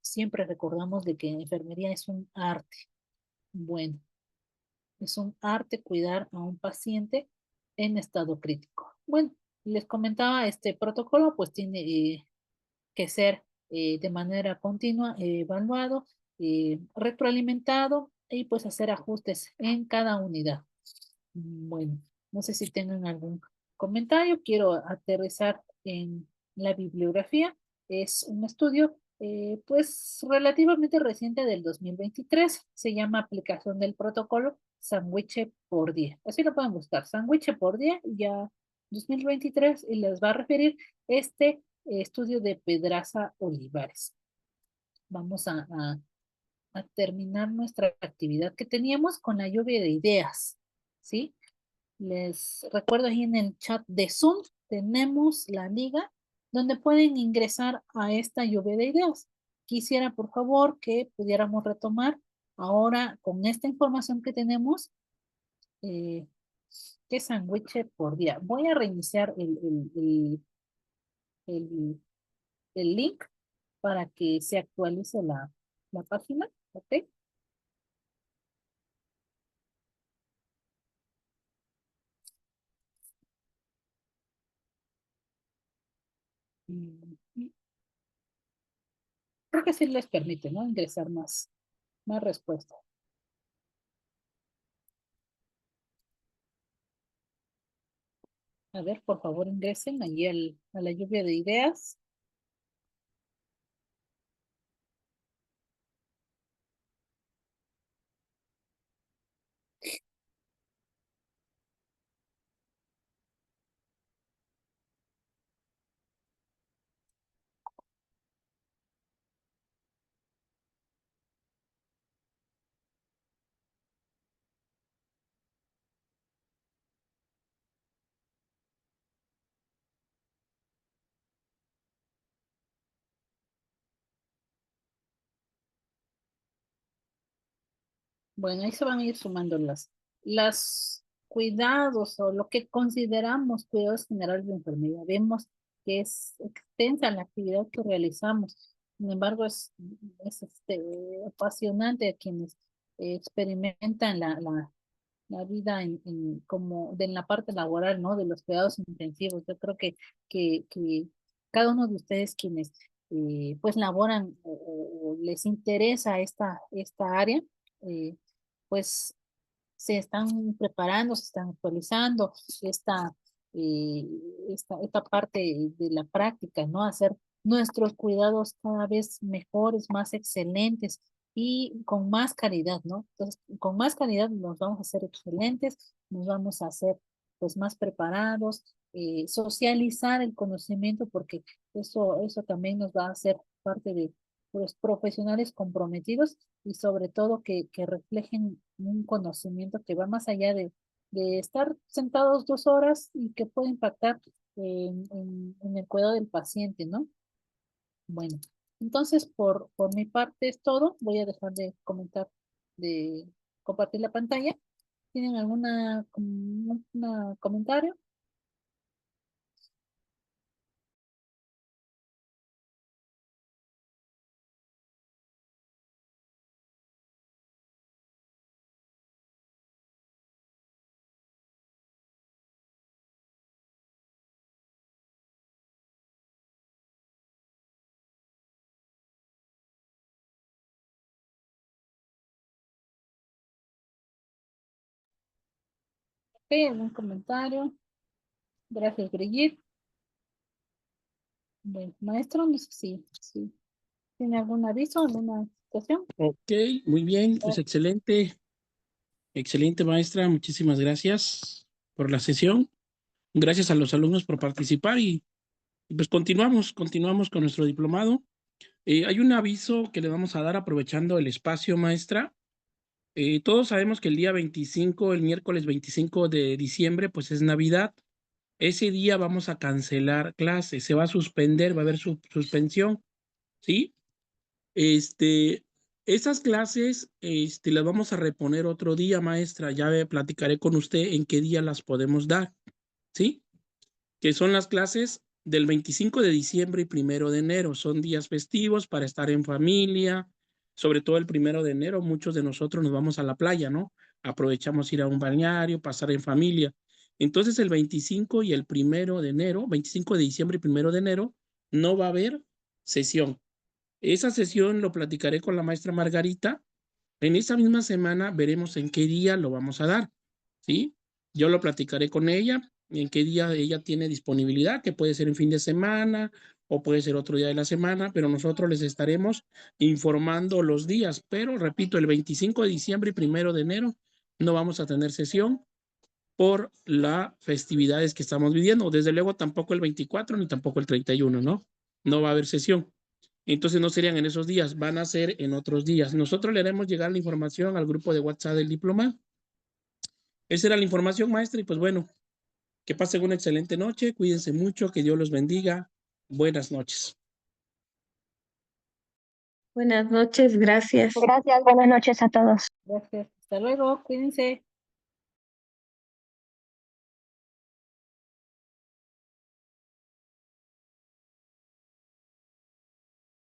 B: siempre recordamos de que enfermería es un arte. Bueno, es un arte cuidar a un paciente en estado crítico. Bueno, les comentaba, este protocolo pues tiene que ser de manera continua evaluado, retroalimentado y pues hacer ajustes en cada unidad. Bueno, no sé si tengan algún comentario. Quiero aterrizar en la bibliografía. Es un estudio pues relativamente reciente del 2023. Se llama Aplicación del protocolo Sandwich por día. Así lo pueden buscar. Sandwich por día, ya 2023, y les va a referir este estudio de Pedraza Olivares. Vamos a terminar nuestra actividad que teníamos con la lluvia de ideas, ¿sí? Les recuerdo ahí en el chat de Zoom tenemos la liga donde pueden ingresar a esta lluvia de ideas. Quisiera, por favor, que pudiéramos retomar ahora con esta información que tenemos, qué sándwich por día. Voy a reiniciar el, el link para que se actualice la página, ¿ok? Y creo que sí les permite, ¿no? Ingresar más respuestas. A ver, por favor, ingresen allí a la lluvia de ideas. Bueno, ahí se van a ir sumando las cuidados o lo que consideramos cuidados generales de enfermedad. Vemos que es extensa la actividad que realizamos. Sin embargo, es apasionante a quienes experimentan la vida como en la parte laboral, ¿no? De los cuidados intensivos. Yo creo que cada uno de ustedes quienes pues laboran o les interesa esta área, eh, pues se están preparando, se están actualizando eh, esta parte de la práctica, ¿no? Hacer nuestros cuidados cada vez mejores, más excelentes y con más calidad, ¿no? Entonces, con más calidad nos vamos a hacer excelentes, nos vamos a hacer pues más preparados, socializar el conocimiento porque eso también nos va a hacer parte de los profesionales comprometidos y sobre todo que reflejen un conocimiento que va más allá de estar sentados 2 horas y que puede impactar en el cuidado del paciente, ¿no? Bueno, entonces por mi parte es todo. Voy a dejar de comentar, de compartir la pantalla. ¿Tienen alguna comentario? ¿Sí? ¿Algún comentario? Gracias, Brigitte. Bueno, maestro, no sé si tiene algún aviso, alguna situación.
A: Ok, muy bien, pues excelente, excelente maestra, muchísimas gracias por la sesión. Gracias a los alumnos por participar y pues continuamos con nuestro diplomado. Hay un aviso que le vamos a dar aprovechando el espacio, maestra. Todos sabemos que el día 25, el miércoles 25 de diciembre, pues es Navidad. Ese día vamos a cancelar clases, se va a suspender, va a haber suspensión, ¿sí? Esas clases, las vamos a reponer otro día, maestra. Ya platicaré con usted en qué día las podemos dar, ¿sí? Que son las clases del 25 de diciembre y 1 de enero. Son días festivos para estar en familia, sobre todo el 1 de enero. Muchos de nosotros nos vamos a la playa, ¿no? Aprovechamos ir a un balneario, pasar en familia. Entonces el 25 y el 1 de enero, 25 de diciembre y 1 de enero, no va a haber sesión. Esa sesión lo platicaré con la maestra Margarita. En esa misma semana veremos en qué día lo vamos a dar, ¿sí? Yo lo platicaré con ella, en qué día ella tiene disponibilidad, que puede ser en fin de semana o puede ser otro día de la semana, pero nosotros les estaremos informando los días. Pero repito, el 25 de diciembre y 1 de enero no vamos a tener sesión por las festividades que estamos viviendo. Desde luego tampoco el 24 ni tampoco el 31, ¿no? No va a haber sesión. Entonces no serían en esos días, van a ser en otros días. Nosotros le haremos llegar la información al grupo de WhatsApp del diplomado. Esa era la información, maestra, y pues bueno, que pasen una excelente noche, cuídense mucho, que Dios los bendiga. Buenas noches.
D: Buenas noches, gracias.
C: Gracias, buenas noches a todos.
B: Gracias. Hasta luego. Cuídense.